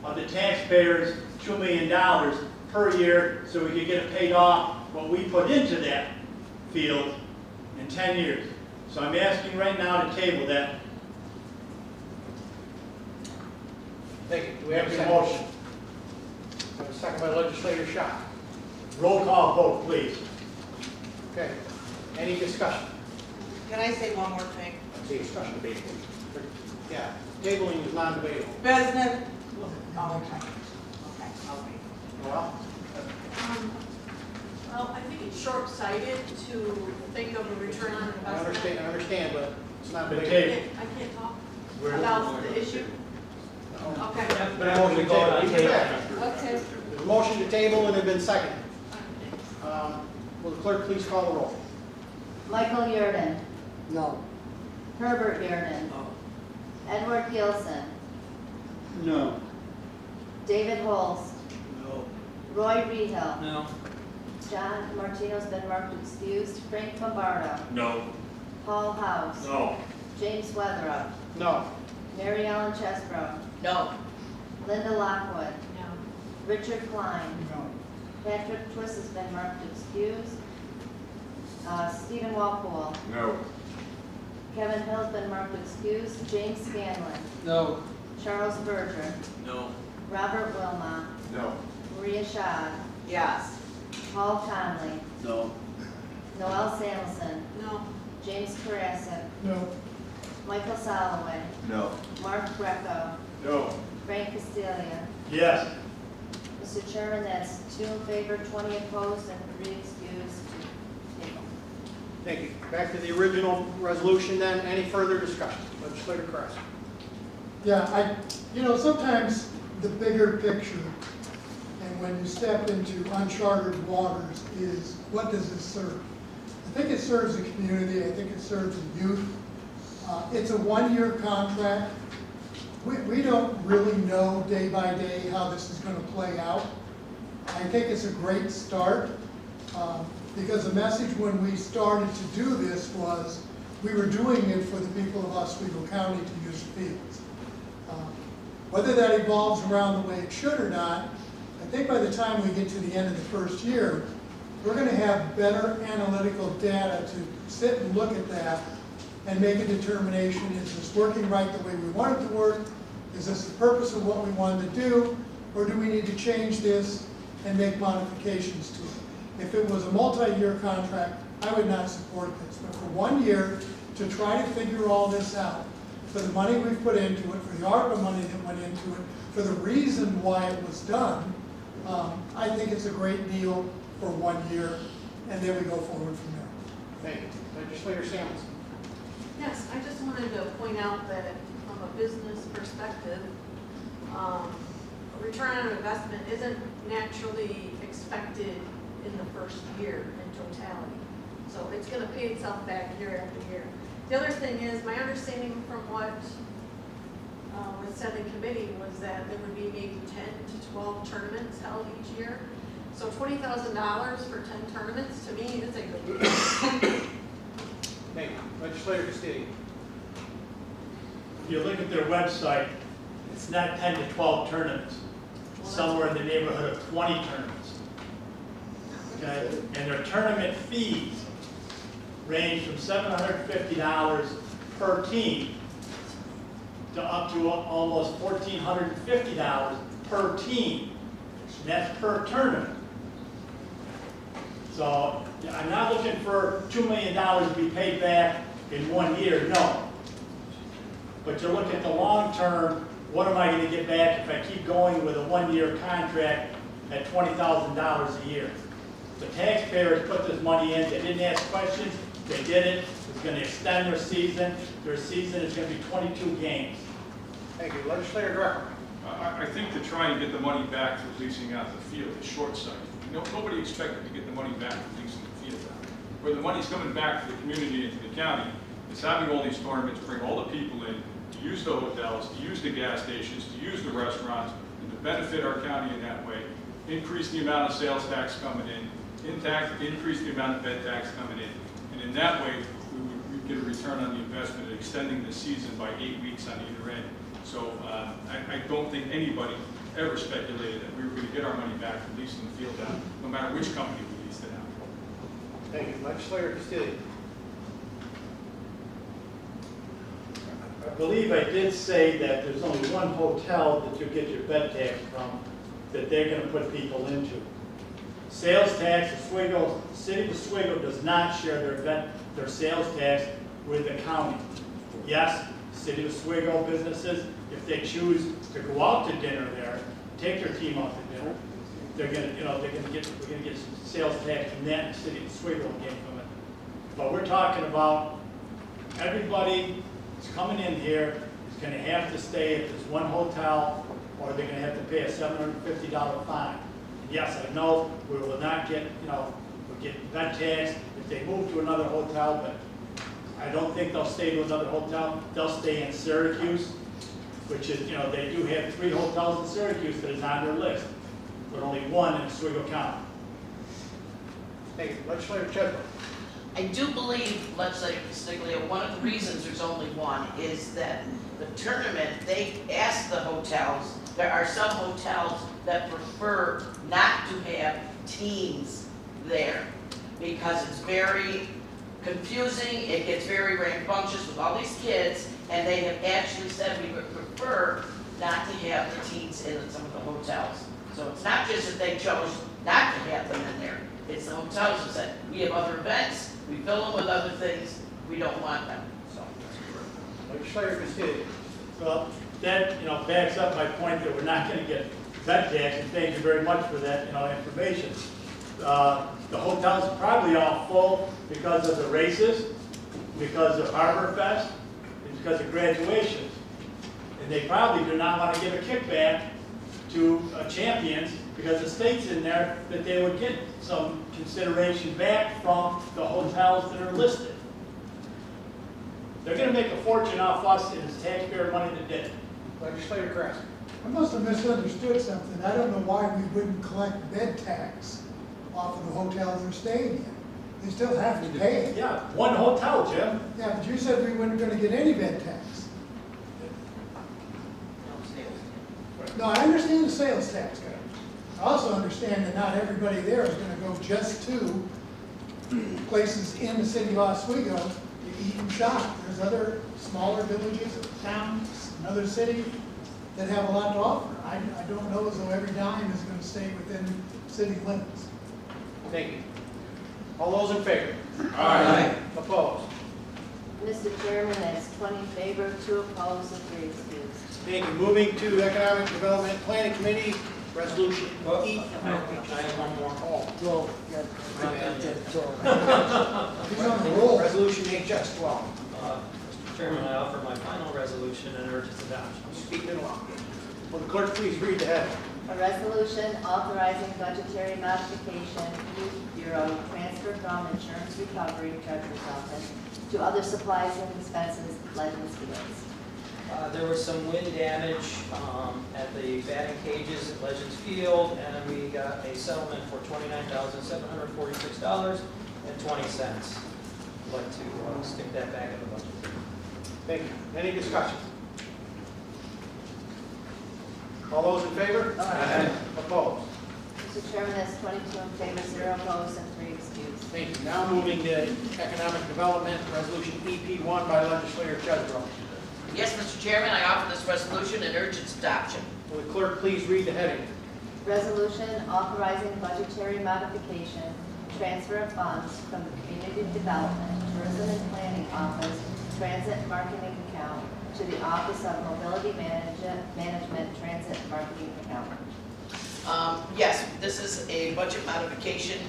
of the taxpayers' $2 million per year so we could get it paid off what we put into that field in 10 years. So I'm asking right now to table that. Thank you. Do we have a motion? I have a second by Legislator Schott. Roll call vote, please. Okay. Any discussion? Can I say one more thing? See, discussion, debatable. Yeah, tabling is non-debatable. President? Oh, okay. Okay, I'll wait. Well, Well, I think it's short-sighted to think of a return on I investment. understand, but it's not The debatable. table. I can't talk We're- about the issue. Okay. But I motion to table. You can back. Okay. There's a motion to table and it's been seconded. Will the clerk please call the roll? Michael Yurden. No. Herbert Yurden. Edward Gilson. No. David Holst. No. Roy Rehill. No. John Martino's been marked excused. Frank Lombardo. No. Paul House. No. James Weatherup. No. Mary Ellen Chesbro. No. Linda Lockwood. No. Richard Klein. No. Patrick Twist has been marked excused. Stephen Walpole. No. Kevin Hill's been marked excused. James Scanlon. No. Charles Berger. No. Robert Wilmot. No. Maria Schad. Yes. Paul Conley. No. Noel Samuelson. No. James Karasik. No. Michael Soloway. No. Mark Greco. No. Frank Castelia. Yes. Mr. Chairman, that's 2 in favor, 20 opposed, and 3 excused. Table. Thank you. Back to the original resolution then. Any further discussion? Legislator Kress. Yeah, sometimes the bigger picture, and when you step into uncharted waters, is what does this serve? I think it serves the community, I think it serves the youth. It's a one-year contract. We don't really know day by day how this is going to play out. I think it's a great start, because the message when we started to do this was we were doing it for the people of Oswego County to use the fields. Whether that evolves around the way it should or not, I think by the time we get to the end of the first year, we're going to have better analytical data to sit and look at that and make a determination, is this working right the way we want it to work? Is this the purpose of what we wanted to do? Or do we need to change this and make modifications to it? If it was a multi-year contract, I would not support this. But for 1 year, to try to figure all this out, for the money we've put into it, for the ARPA money that went into it, for the reason why it was done, I think it's a great deal for 1 year, and then we go forward from there. Thank you. Legislator Samuelson. Yes, I just wanted to point out that from a business perspective, return on investment isn't naturally expected in the first year in totality. So it's going to pay itself back year after year. The other thing is, my understanding from what was said in committee was that there would be maybe 10 to 12 tournaments held each year. So $20,000 for 10 tournaments, to me, is a good deal. Thank you. Legislator Castillo. If you look at their website, it's not 10 to 12 tournaments. It's somewhere in the neighborhood of 20 tournaments. Okay? And their tournament fees range from $750 per team to up to almost $1,450 per team. And that's per tournament. So I'm not looking for $2 million to be paid back in 1 year, no. But you look at the long term, what am I going to get back if I keep going with a 1 year contract at $20,000 a year? The taxpayers put this money in, they didn't ask questions, they did it. It's going to extend their season. Their season is going to be 22 games. Thank you. Legislator Greco. I think to try and get the money back for leasing out the field is short-sighted. Nobody expected to get the money back for leasing the field out. Where the money's coming back to the community and to the county is having all these tournaments, bring all the people in, to use the hotels, to use the gas stations, to use the restaurants, and to benefit our county in that way, increase the amount of sales tax coming in, increase the amount of bed tax coming in, and in that way, we would get a return on the investment and extending the season by 8 weeks on either end. So I don't think anybody ever speculated that we were going to get our money back for leasing the field out, no matter which company we leased it out. Thank you. Legislator Castillo. I believe I did say that there's only one hotel that you get your bed tax from that they're going to put people into. Sales tax, Oswego, the city of Oswego does not share their sales tax with the county. Yes, city of Oswego businesses, if they choose to go out to dinner there, take their team out to dinner, we're gonna get some sales tax from that, and the city of Oswego will get from it. But we're talking about everybody that's coming in here is gonna have to stay at this one hotel, or they're gonna have to pay a $750 fine. Yes, I know we will not get, we'll get bed tax if they move to another hotel, but I don't think they'll stay to another hotel. They'll stay in Syracuse, which is, they do have 3 hotels in Syracuse that is on their list, but only 1 in Oswego County. Thank you. Legislator Chesler. I do believe, Legislator Castiglia, one of the reasons there's only one is that the tournament, they ask the hotels, there are some hotels that prefer not to have teams there because it's very confusing, it gets very rambunctious with all these kids, and they have actually said we would prefer not to have the teens in some of the hotels. So it's not just that they chose not to have them in there, it's the hotels that said, we have other events, we fill them with other things, we don't want them, so. Legislator Castillo. Well, that, backs up my point that we're not gonna get That Jackson, thank you very much for that, information. The hotel's probably all full because of the races, because of Harbor Fest, and because of graduations. And they probably do not want to give a kickback to champions because the state's in there that they would get some consideration back from the hotels that are listed. They're gonna make a fortune off us, and it's taxpayer money that did it. Legislator Grassley. I must have misunderstood something. I don't know why we wouldn't collect bed tax off of the hotels they're staying in. They still have to pay it. Yeah, one hotel, Jim. Yeah, but you said we weren't gonna get any bed tax. No, I understand the sales tax, guy. I also understand that not everybody there is gonna go just to places in the city of Oswego to eat and shop. There's other smaller villages, towns, another city that have a lot to offer. I don't know as though every dime is gonna stay within city limits. Thank you. All those in favor? Aye. Opposed? Mr. Chairman, that's 20 in favor, 2 opposed, and 3 excused. Thank you. Moving to Economic Development Planning Committee, Resolution E. I have one more. Oh, He's on the roll. Resolution HS 12. Mr. Chairman, I offer my final resolution and urge its adoption. Speak it along. Will the clerk please read the heading? A resolution authorizing budgetary modification, Youth Bureau, transfer from insurance recovery, treasurer's office, to other supplies and expenses, Legends Fields. There was some wind damage at the batting cages at Legends Field, and we got a settlement for $29,746.20. I'd like to stick that back in the budget. Thank you. Any discussion? All those in favor? Aye. Opposed? Mr. Chairman, that's 22 in favor, 0 opposed, and 3 excused. Thank you. Now moving to Economic Development, Resolution EP1 by Legislator Chesbro. Yes, Mr. Chairman, I offer this resolution and urge its adoption. Will the clerk please read the heading? Resolution authorizing budgetary modification, transfer of funds from the Community Development, Tourism and Planning Office, Transit Marketing Account to the Office of Mobility Management Transit Marketing Account. Yes, this is a budget modification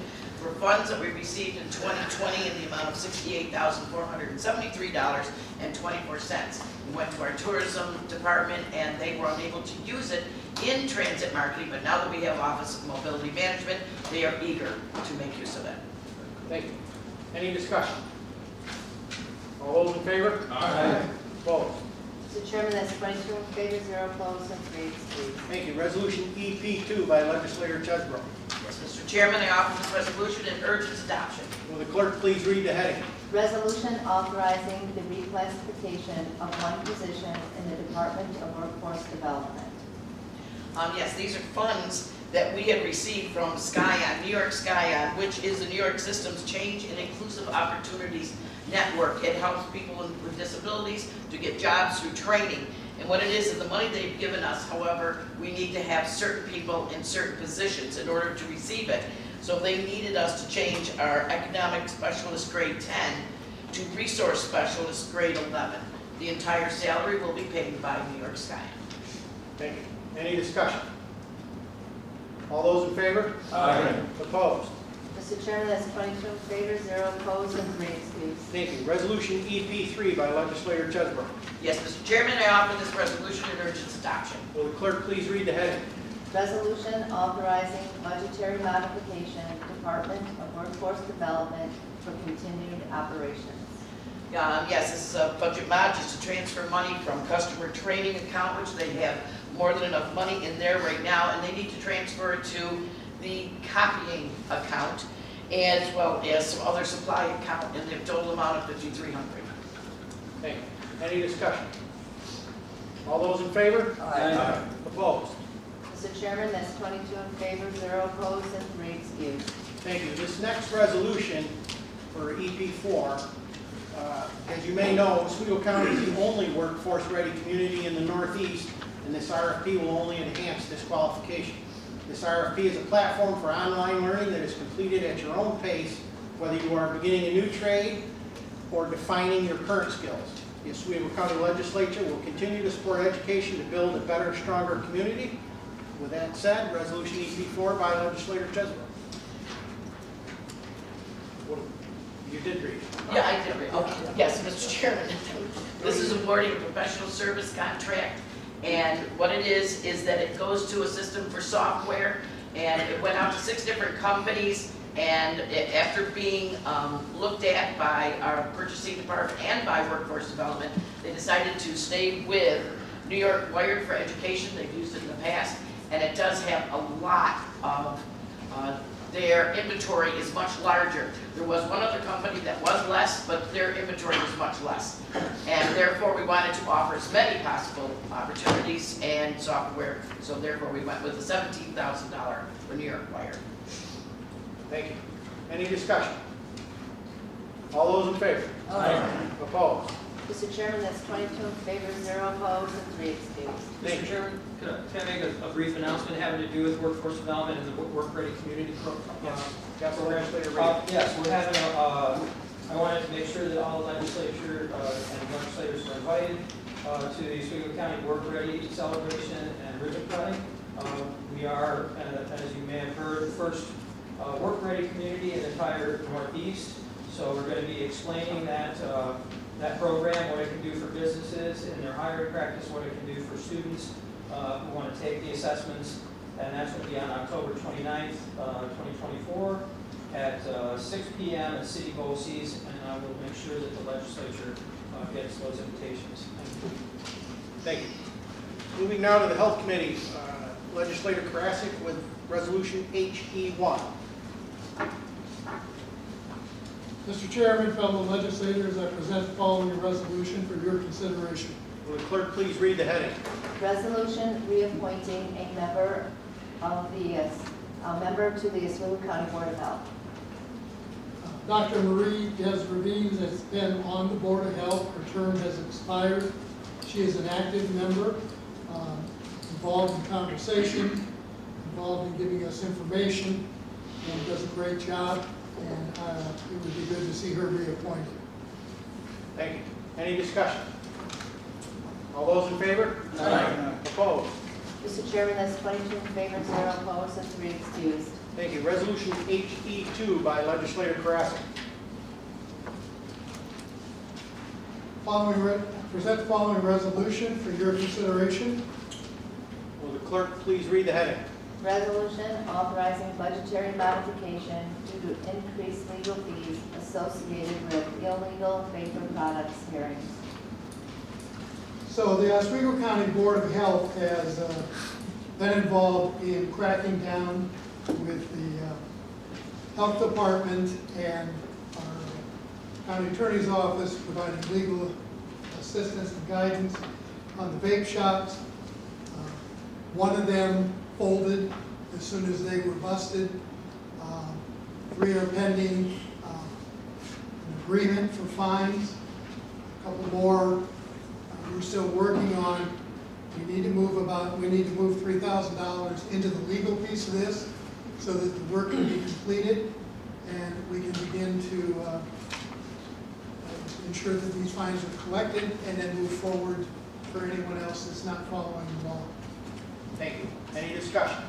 for funds that we received in 2020 in the amount of $68,473.24. We went to our tourism department and they were unable to use it in transit marketing, but now that we have Office of Mobility Management, they are eager to make use of it. Thank you. Any discussion? All those in favor? Aye. Opposed? Mr. Chairman, that's 22 in favor, 0 opposed, and 3 excused. Thank you. Resolution EP2 by Legislator Chesbro. Yes, Mr. Chairman, I offer this resolution and urge its adoption. Will the clerk please read the heading? Resolution authorizing the reclassification of one position in the Department of Workforce Development. Yes, these are funds that we have received from SkyOn, New York SkyOn, which is the New York Systems Change and Inclusive Opportunities Network. It helps people with disabilities to get jobs through training. And what it is the money they've given us, however, we need to have certain people in certain positions in order to receive it. So they needed us to change our economic specialist grade 10 to resource specialist grade 11. The entire salary will be paid by New York SkyOn. Thank you. Any discussion? All those in favor? Aye. Opposed? Mr. Chairman, that's 22 in favor, 0 opposed, and 3 excused. Thank you. Resolution EP3 by Legislator Chesbro. Yes, Mr. Chairman, I offer this resolution and urge its adoption. Will the clerk please read the heading? Resolution authorizing budgetary modification, Department of Workforce Development for continued operations. Yes, this is a budget mod, just to transfer money from customer training account, which they have more than enough money in there right now, and they need to transfer it to the copying account, as well as some other supply account, in the total amount of $5,300. Thank you. Any discussion? All those in favor? Aye. Opposed? Mr. Chairman, that's 22 in favor, 0 opposed, and 3 excused. Thank you. This next resolution for EP4, as you may know, Oswego County is the only workforce-ready community in the Northeast, and this RFP will only enhance this qualification. This RFP is a platform for online learning that is completed at your own pace, whether you are beginning a new trade or defining your current skills. The Oswego County Legislature will continue to support education to build a better, stronger community. With that said, resolution EC4 by legislator Chesler. You did read it. Yeah, I did read. Okay, yes, Mr. Chairman. This is awarding a professional service contract, and what it is that it goes to a system for software, and it went out to 6 different companies, and after being looked at by our purchasing department and by workforce development, they decided to stay with New York Wired for Education. They've used it in the past, and it does have a lot of their inventory is much larger. There was one other company that was less, but their inventory was much less. And therefore, we wanted to offer as many possible opportunities and software, so therefore we went with the $17,000 for New York Wire. Thank you. Any discussion? All those in favor? Aye. Opposed? Mr. Chairman, that's 22 in favor, 0 opposed, and 3 excused. Thank Mr. you. Chairman, can I make a brief announcement having to do with workforce development and the Work Ready Community Program? Council Legislator Reed. Yes, we're having I wanted to make sure that all the legislature and legislators are invited to the Oswego County Work Ready celebration and ribbon cutting. We are, as you may have heard, the first Work Ready community in the entire Northeast. So we're going to be explaining that program, what it can do for businesses in their hiring practice, what it can do for students who want to take the assessments, and that's going to be on October 29th, 2024 at 6 p.m. at City BOCES, and I will make sure that the legislature gets those invitations. Thank you. Moving now to the Health Committee, Legislator Karasik with Resolution HE1. Mr. Chairman, fellow legislators, I present the following resolution for your consideration. Will the clerk please read the heading? Resolution reappointing a member to the Oswego County Board of Health. Dr. Marie Desravines has been on the Board of Health. Her term has expired. She is an active member, involved in conversation, involved in giving us information, and does a great job. And it would be good to see her reappointed. Thank you. Any discussion? All those in favor? Aye. Opposed? Mr. Chairman, that's 22 in favor, 0 opposed, and 3 excused. Thank you. Resolution HE2 by Legislator Karasik. Present the following resolution for your consideration. Will the clerk please read the heading? Resolution authorizing budgetary modification due to increased legal fees associated with illegal vapor products hearings. So the Oswego County Board of Health has been involved in cracking down with the Health Department and our County Attorney's Office providing legal assistance and guidance on the vape shops. One of them folded as soon as they were busted. 3 are pending an agreement for fines. A couple more we're still working on. We need to move $3,000 into the legal piece of this so that the work can be completed and we can begin to ensure that these fines are collected and then move forward for anyone else that's not following the law. Thank you. Any discussion?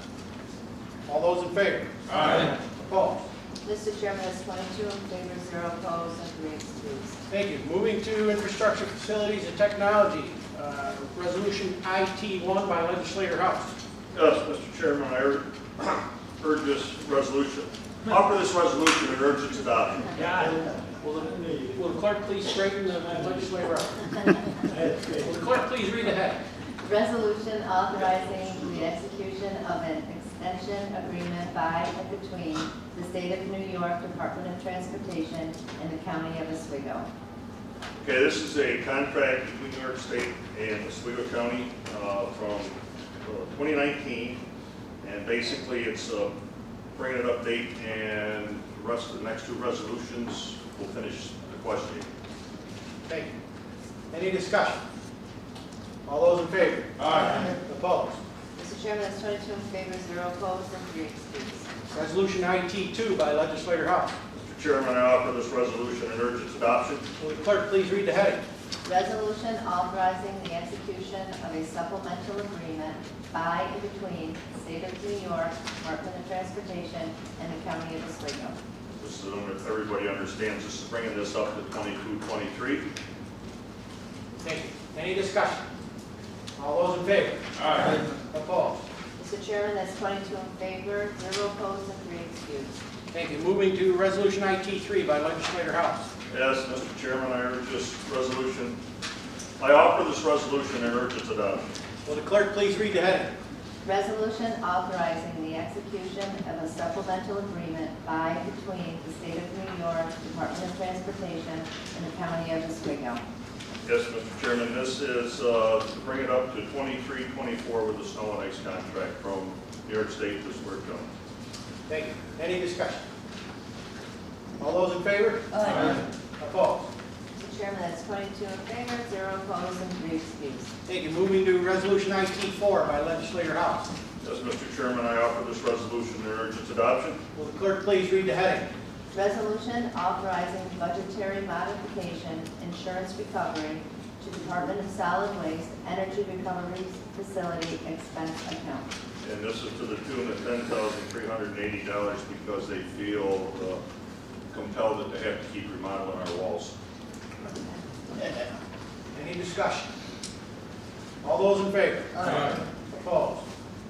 All those in favor? Aye. Opposed? Mr. Chairman, that's 22 in favor, 0 opposed, and 3 excused. Thank you. Moving to Infrastructure, Facilities, and Technology, Resolution IT1 by Legislator House. Yes, Mr. Chairman, I urge this resolution. Offer this resolution and urge its adoption. Will the clerk please straighten the legislator out? Will the clerk please read the heading? Resolution authorizing the execution of an extension agreement by and between the State of New York Department of Transportation and the County of Oswego. Okay, this is a contract between New York State and Oswego County from 2019, and basically it's bringing an update, and the rest of the next 2 resolutions will finish the questioning. Thank you. Any discussion? All those in favor? Aye. Opposed? Mr. Chairman, that's 22 in favor, 0 opposed, and 3 excused. Resolution IT2 by Legislator House. Mr. Chairman, I offer this resolution and urge its adoption. Will the clerk please read the heading? Resolution authorizing the execution of a supplemental agreement by and between the State of New York, Department of Transportation, and the County of Oswego. This is, everybody understands, this is bringing this up to 22-23. Thank you. Any discussion? All those in favor? Aye. Opposed? Mr. Chairman, that's 22 in favor, 0 opposed, and 3 excused. Thank you. Moving to Resolution IT3 by Legislator House. Yes, Mr. Chairman, I offer this resolution and urge its adoption. Will the clerk please read the heading? Resolution authorizing the execution of a supplemental agreement by and between the State of New York, Department of Transportation, and the County of Oswego. Yes, Mr. Chairman, this is to bring it up to 23-24 with the snow and ice contract from New York State to Oswego County. Thank you. Any discussion? All those in favor? Aye. Opposed? Mr. Chairman, that's 22 in favor, 0 opposed, and 3 excused. Thank you. Moving to Resolution IT4 by Legislator House. Yes, Mr. Chairman, I offer this resolution and urge its adoption. Will the clerk please read the heading? Resolution authorizing budgetary modification, insurance recovery to Department of Solid Waste Energy Recovery Facility expense account. And this is to the tune of $10,380 because they feel compelled that they have to keep remodeling our walls. Any discussion? All those in favor? Aye. Opposed?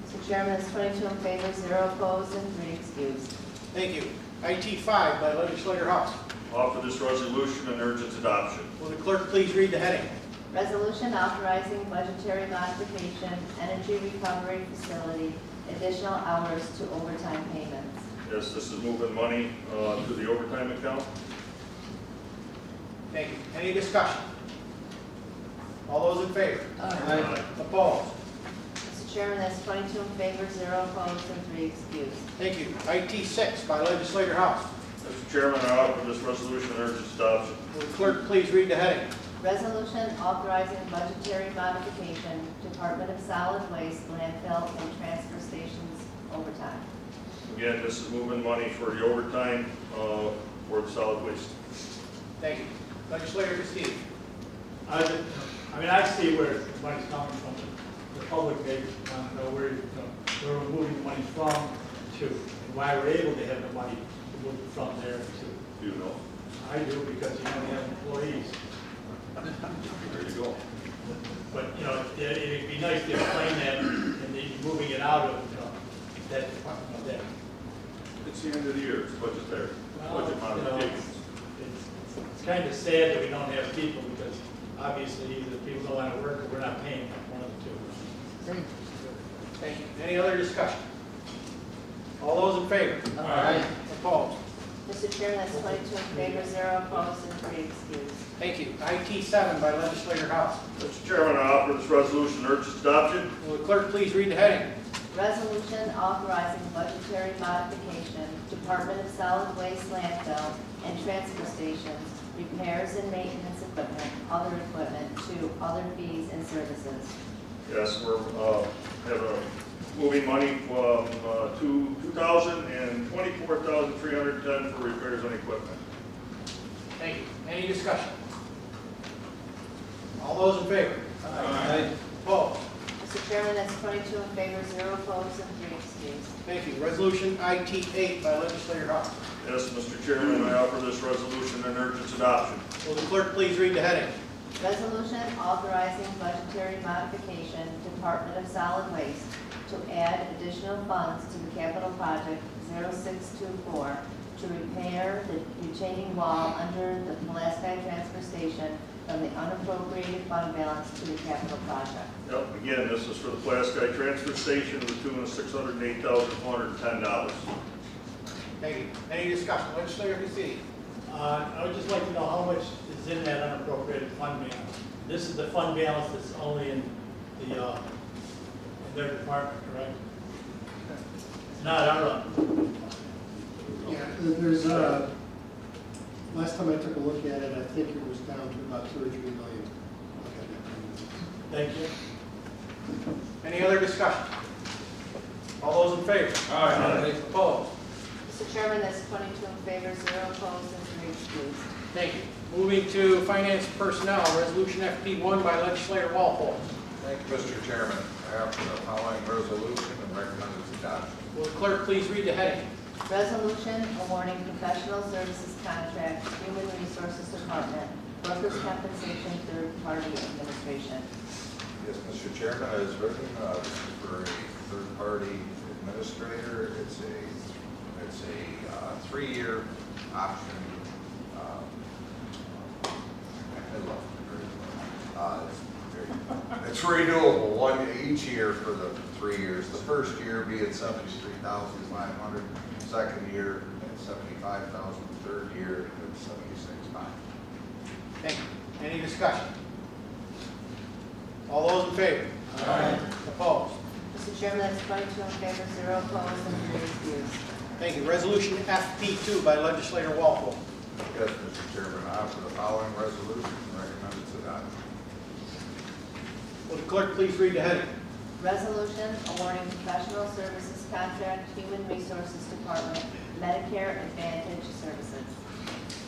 Mr. Chairman, that's 22 in favor, 0 opposed, and 3 excused. Thank you. IT5 by Legislator House. Offer this resolution and urge its adoption. Will the clerk please read the heading? Resolution authorizing budgetary modification, energy recovery facility, additional hours to overtime payments. Yes, this is moving money to the overtime account. Thank you. Any discussion? All those in favor? Aye. Opposed? Mr. Chairman, that's 22 in favor, 0 opposed, and 3 excused. Thank you. IT6 by Legislator House. Mr. Chairman, I offer this resolution and urge its adoption. Will the clerk please read the heading? Resolution authorizing budgetary modification, Department of Solid Waste landfill and transfer stations overtime. Again, this is moving money for the overtime for the solid waste. Thank you. Legislator Castillo. I see where the money's coming from. The public may want to know where we're moving the money from to, and why we're able to have the money to move it from there to. Do you know? I do, because you only have employees. There you go. But, it'd be nice to explain that and then moving it out of, that department of that. It's the end of the year, it's budgetary, budget modifications. It's kind of sad that we don't have people, because obviously either people don't want to work or we're not paying them, one of the two. Thank you. Any other discussion? All those in favor? Aye. Opposed? Mr. Chairman, that's 22 in favor, 0 opposed, and 3 excused. Thank you. IT7 by Legislator House. Mr. Chairman, I offer this resolution and urge its adoption. Will the clerk please read the heading? Resolution authorizing budgetary modification, Department of Solid Waste landfill and transfer stations, repairs and maintenance equipment, other equipment, to other fees and services. Yes, we're moving money from to $2,000 and $24,310 for repairs and equipment. Thank you. Any discussion? All those in favor? Aye. Opposed? Mr. Chairman, that's 22 in favor, 0 opposed, and 3 excused. Thank you. Resolution IT8 by Legislator House. Yes, Mr. Chairman, I offer this resolution and urge its adoption. Will the clerk please read the heading? Resolution authorizing budgetary modification, Department of Solid Waste, to add additional funds to the capital project 0624 to repair the retaining wall under the Pulaski transfer station from the unappropriated fund balance to the capital project. Yep, again, this is for the Pulaski transfer station to the tune of $608,410. Thank you. Any discussion? Legislator Castillo. I would just like to know how much is in that unappropriated fund balance. This is the fund balance that's only in the, in their department, correct? It's not our, Yeah, there's, last time I took a look at it, I think it was down to about 2 or 3 million. thank you. Any other discussion? All those in favor? Aye. Opposed? Mr. Chairman, that's 22 in favor, 0 opposed, and 3 excused. Thank you. Moving to finance and personnel, resolution FP1 by legislator Walpole. Thank you, Mr. Chairman. I offer the following resolution and recommend its adoption. Will the clerk please read the heading? Resolution awarding professional services contract, Human Resources Department, Workers' Compensation Third-Party Administration. Yes, Mr. Chairman, as written, this is for a third-party administrator. It's a 3-year option. It's renewable each year for the 3 years. The first year be at $73,500, second year at $75,000, third year at $76,500. Thank you. Any discussion? All those in favor? Aye. Opposed? Mr. Chairman, that's 22 in favor, 0 opposed, and 3 excused. Thank you. Resolution FP2 by legislator Walpole. Yes, Mr. Chairman, I offer the following resolution and recommend its adoption. Will the clerk please read the heading? Resolution awarding professional services contract, Human Resources Department, Medicare Advantage Services.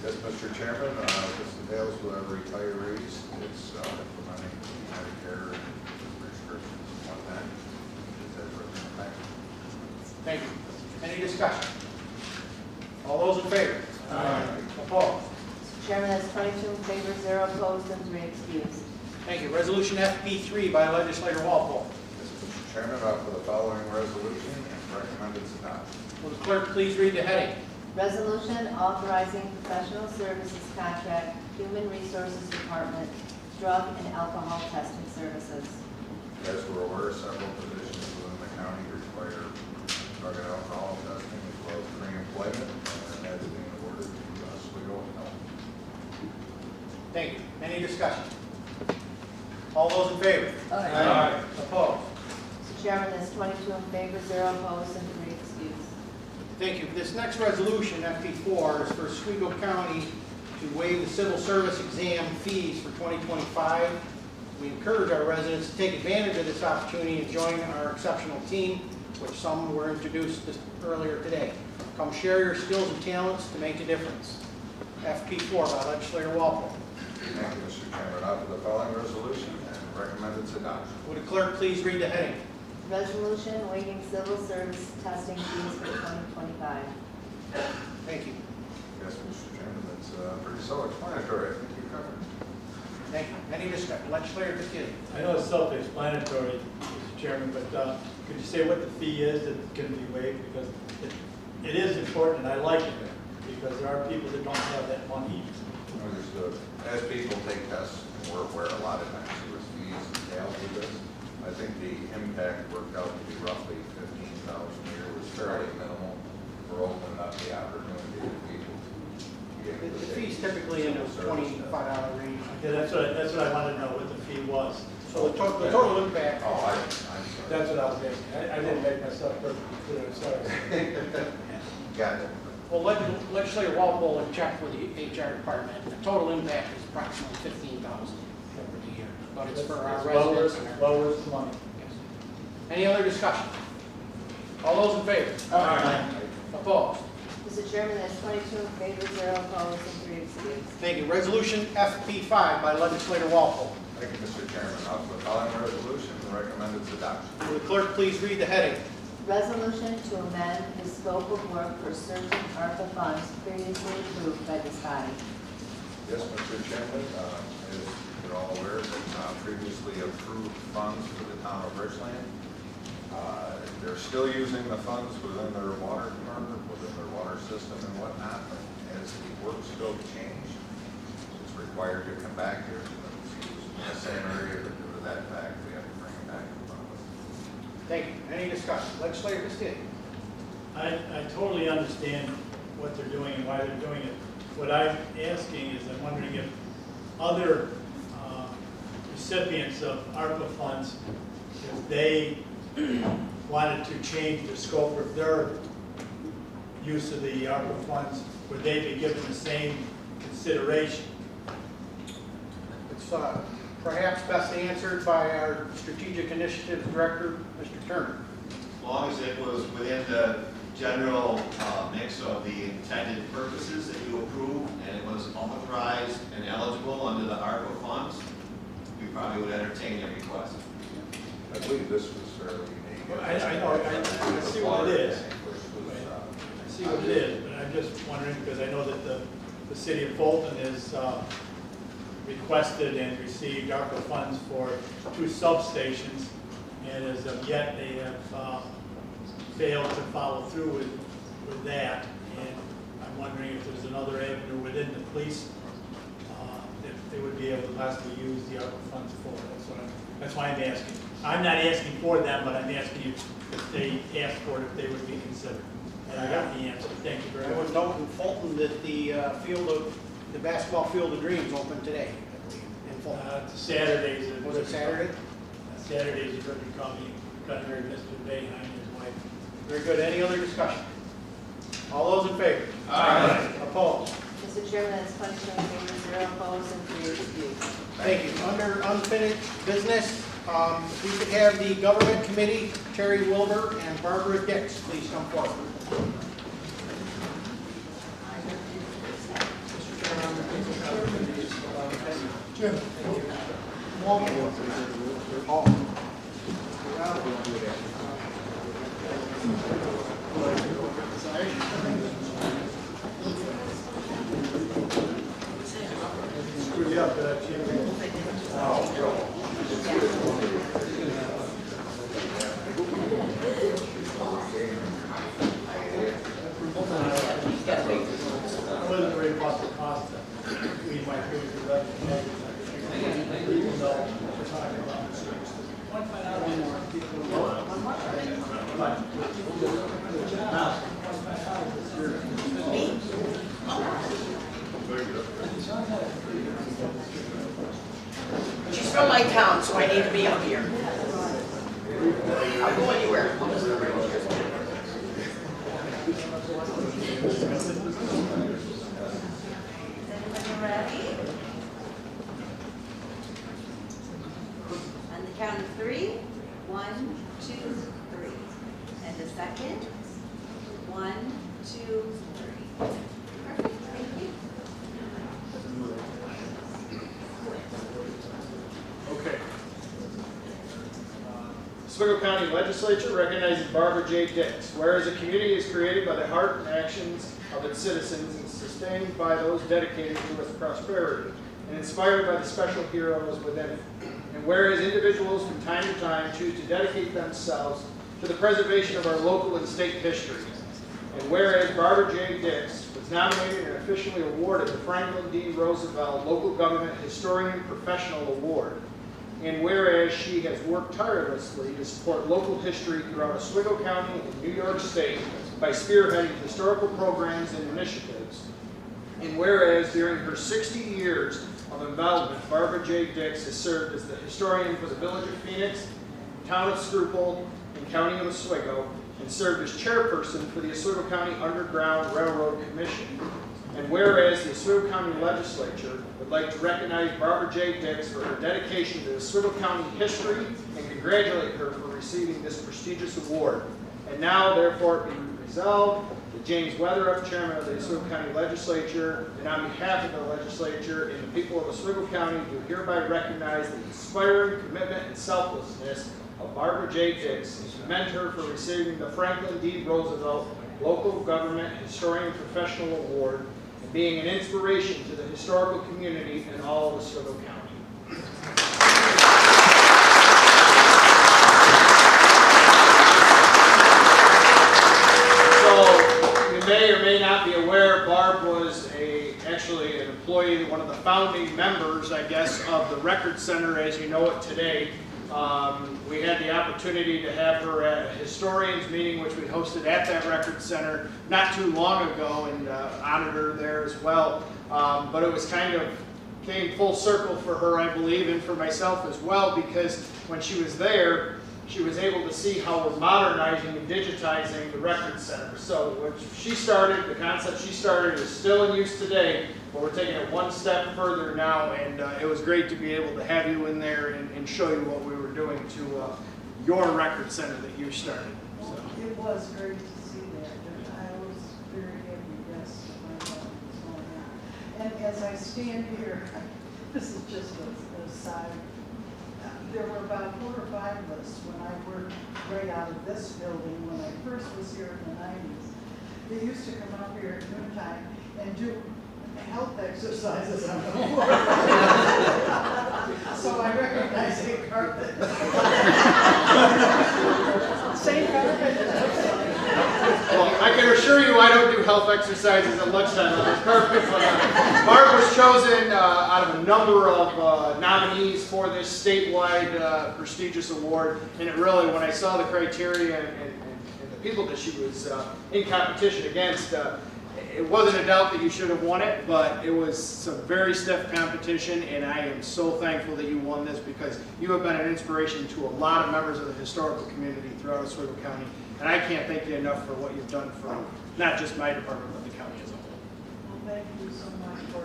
Yes, Mr. Chairman, this entails with our retirees. It's implementing Medicare restrictions on that. It's as written in the package. Thank you. Any discussion? All those in favor? Aye. Opposed? Mr. Chairman, that's 22 in favor, 0 opposed, and 3 excused. Thank you. Resolution FP3 by legislator Walpole. Yes, Mr. Chairman, I offer the following resolution and recommend its adoption. Will the clerk please read the heading? Resolution authorizing professional services contract, Human Resources Department, drug and alcohol testing services. As we're aware, several positions within the county require drug and alcohol testing as well as pre-employment, and that's being awarded to Oswego Health. Thank you. Any discussion? All those in favor? Aye. Opposed? Mr. Chairman, that's 22 in favor, 0 opposed, and 3 excused. Thank you. This next resolution, FP4, is for Oswego County to waive the civil service exam fees for 2025. We encourage our residents to take advantage of this opportunity and join our exceptional team, which some were introduced just earlier today. Come share your skills and talents to make a difference. FP4 by legislator Walpole. Thank you, Mr. Chairman. I offer the following resolution and recommend its adoption. Would the clerk please read the heading? Resolution waiving civil service testing fees for 2025. Thank you. Yes, Mr. Chairman, that's pretty self-explanatory. I think you covered it. Thank you. Any discussion? Legislator Castillo. I know it's self-explanatory, Mr. Chairman, but could you say what the fee is that can be waived? Because it is important, and I like it, because there are people that don't have that money. Understood. As people take tests, and we're aware a lot of times there was fees entailed with this. I think the impact worked out to be roughly $15,000 a year, was fairly minimal for opening up the opportunity to people. to be able to The take fee's typically in the civil service $25 tests. range. Okay, that's what I wanted to know, what the fee was. So the total impact. Oh, I'm sorry. That's what I was asking. I didn't make myself perfectly clear, sorry. Got it. Well, legislator Walpole had checked with the HR department, and the total impact is approximately $15,000 over the year. But it's for our residents. and our- Well worth the money. Yes. Any other discussion? All those in favor? Aye. Opposed? Mr. Chairman, that's 22 in favor, 0 opposed, and 3 excused. Thank you. Resolution FP5 by legislator Walpole. Thank you, Mr. Chairman. I offer the following resolution and recommend its adoption. Will the clerk please read the heading? Resolution to amend the scope of work for certain ARPA funds previously approved by this body. Yes, Mr. Chairman, as you're all aware, previously approved funds for the town of Richland. They're still using the funds within their water department, within their water system and whatnot, but as the work scope changed, it's required to come back here to use in the same area, but due to that fact, we have to bring it back in front of us. Thank you. Any discussion? Legislator Castillo. I totally understand what they're doing and why they're doing it. What I'm asking is, I'm wondering if other recipients of ARPA funds, if they wanted to change the scope of their use of the ARPA funds, would they be given the same consideration? It's perhaps best answered by our Strategic Initiatives Director, Mr. Turner. As long as it was within the general mix of the intended purposes that you approve, and it was authorized and eligible under the ARPA funds, we probably would entertain your request. I believe this was fairly unique. Well, I know, I see what it is. I see what it is, but I'm just wondering, because I know that the city of Fulton has requested and received ARPA funds for 2 substations, and as of yet, they have failed to follow through with that. And I'm wondering if there's another avenue within the police that they would be able to possibly use the ARPA funds for. That's why I'm asking. I'm not asking for them, but I'm asking you if they asked for it, if they would be considered. And I got the answer. Thank you very I much. would note in Fulton that the basketball Field of Dreams opened today, I believe, in Fulton. Saturdays. Was it Saturday? Saturdays are becoming Gunner and Mr. Behan and his wife. Very good. Any other discussion? All those in favor? Aye. Opposed? Mr. Chairman, that's 22 in favor, 0 opposed, and 3 excused. Thank you. Under unfinished business, we could have the government committee, Terry Wilbur and Barbara Dix, please come forward. Jim. Screw you up, I wasn't worried about the cost of we might pay for that. Even though we're talking about one find out one more people. She's from my town, so I need to be up here. I'll go anywhere. Everybody ready? On the count of 3, 1, 2, 3. And a second. 1, 2, 3. Perfect, thank you. Okay. Oswego County Legislature recognizes Barbara J. Dix. Whereas a community is created by the heart and actions of its citizens and sustained by those dedicated to its prosperity and inspired by the special heroes within it. And whereas individuals from time to time choose to dedicate themselves to the preservation of our local and state history. And whereas Barbara J. Dix was nominated and officially awarded the Franklin D. Roosevelt Local Government Historian Professional Award. And whereas she has worked tirelessly to support local history throughout Oswego County and New York State by spearheading historical programs and initiatives. And whereas during her 60 years of involvement, Barbara J. Dix has served as the historian for the Village of Phoenix, Town of Schuylkill, and County of Oswego, and served as chairperson for the Oswego County Underground Railroad Commission. And whereas the Oswego County Legislature would like to recognize Barbara J. Dix for her dedication to Oswego County history and congratulate her for receiving this prestigious award. And now, therefore, be resolved that James Weatherup, Chairman of the Oswego County Legislature, and on behalf of the Legislature and the people of Oswego County, do hereby recognize the inspiring commitment and selflessness of Barbara J. Dix and commend her for receiving the Franklin D. Roosevelt Local Government Historian Professional Award, being an inspiration to the historical community in all of Oswego County. So, you may or may not be aware, Barb was actually an employee, one of the founding members, I guess, of the Record Center as you know it today. We had the opportunity to have her at a historians meeting, which we hosted at that Record Center not too long ago, and honored her there as well. But it was came full circle for her, I believe, and for myself as well, because when she was there, she was able to see how we're modernizing and digitizing the Record Center. So what she started, the concept she started is still in use today, but we're taking it one step further now, and it was great to be able to have you in there and show you what we were doing to your Record Center that you started. So. It was great to see that. as I stand here, this is just a side. There were about 4 or 5 of us when I worked right out of this building, when I first was here in the 90s. They used to come up here at noontime and do health exercises on the floor. So I recognize the carpet. Same carpet. Well, I can assure you I don't do health exercises at lunchtime on this carpet, but Mark was chosen out of a number of nominees for this statewide prestigious award, and it really, when I saw the criteria and the people that she was in competition against, it wasn't a doubt that you should have won it, but it was some very stiff competition, and I am so thankful that you won this because you have been an inspiration to a lot of members of the historical community throughout Oswego County, and I can't thank you enough for what you've done for not just my department, but the county as a whole. Well, thank you so much for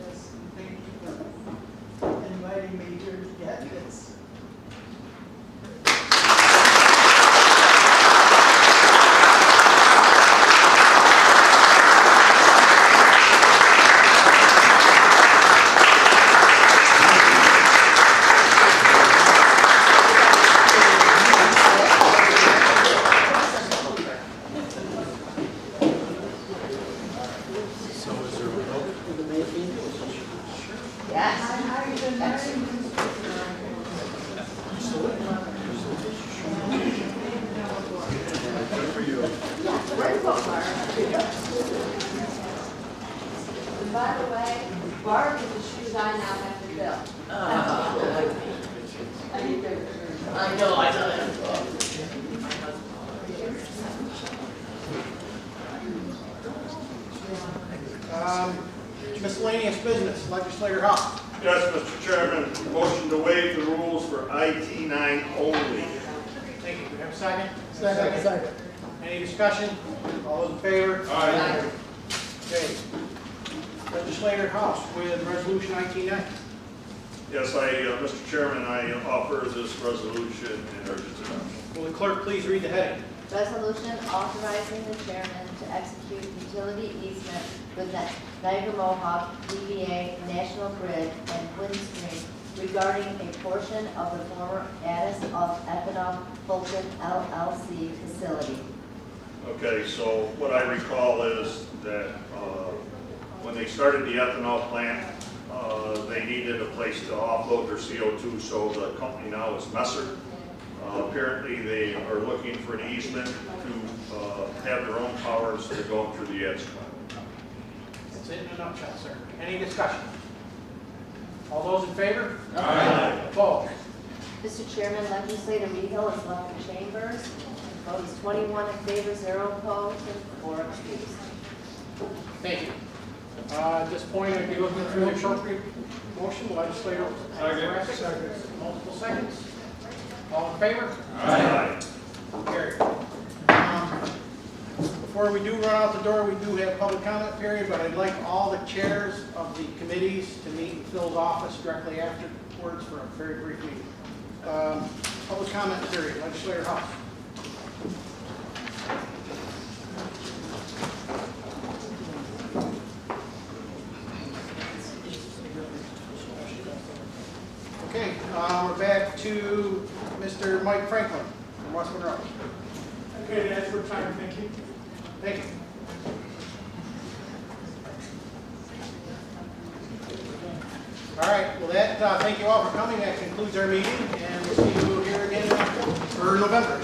this, and thank you for inviting me here to get this. By the way, Barb is the shoes I now have to fill. I know. Miscellaneous business, Legislator House. Yes, Mr. Chairman, motion to waive the rules for IT9 only. Thank you. Do we have a second? Second. Any discussion? All those in favor? Aye. Okay. Legislator House with resolution IT9. Yes, Mr. Chairman, I offer this resolution and urge its adoption. Will the clerk please read the heading? Resolution authorizing the chairman to execute utility easement with Niagara Mohawk, DBA, National Grid, and Windstream regarding a portion of the former Addis of Ethanol Fulton LLC facility. Okay, so what I recall is that when they started the ethanol plant, they needed a place to offload their CO2, so the company now is Messer. Apparently, they are looking for an easement to have their own power instead of going through the Addis plant. That's it in a nutshell, sir. Any discussion? All those in favor? Aye. Opposed? Mr. Chairman, Legislator Rehill has left the chambers. Vote is 21 in favor, 0 opposed, and 4 excused. Thank you. At this point, I'd be looking for the appropriate motion. Legislator. Second. Multiple seconds. All in favor? Aye. Carried. Before we do run out the door, we do have public comment period, but I'd like all the chairs of the committees to meet in Phil's office directly afterwards for a very brief meeting. Public comment period. Legislator House. Okay, we're back to Mr. Mike Franklin from West Monroe. Okay, that's for time, thank you. Thank you. All right, well thank you all for coming. That concludes our meeting, and we'll see you here again for November.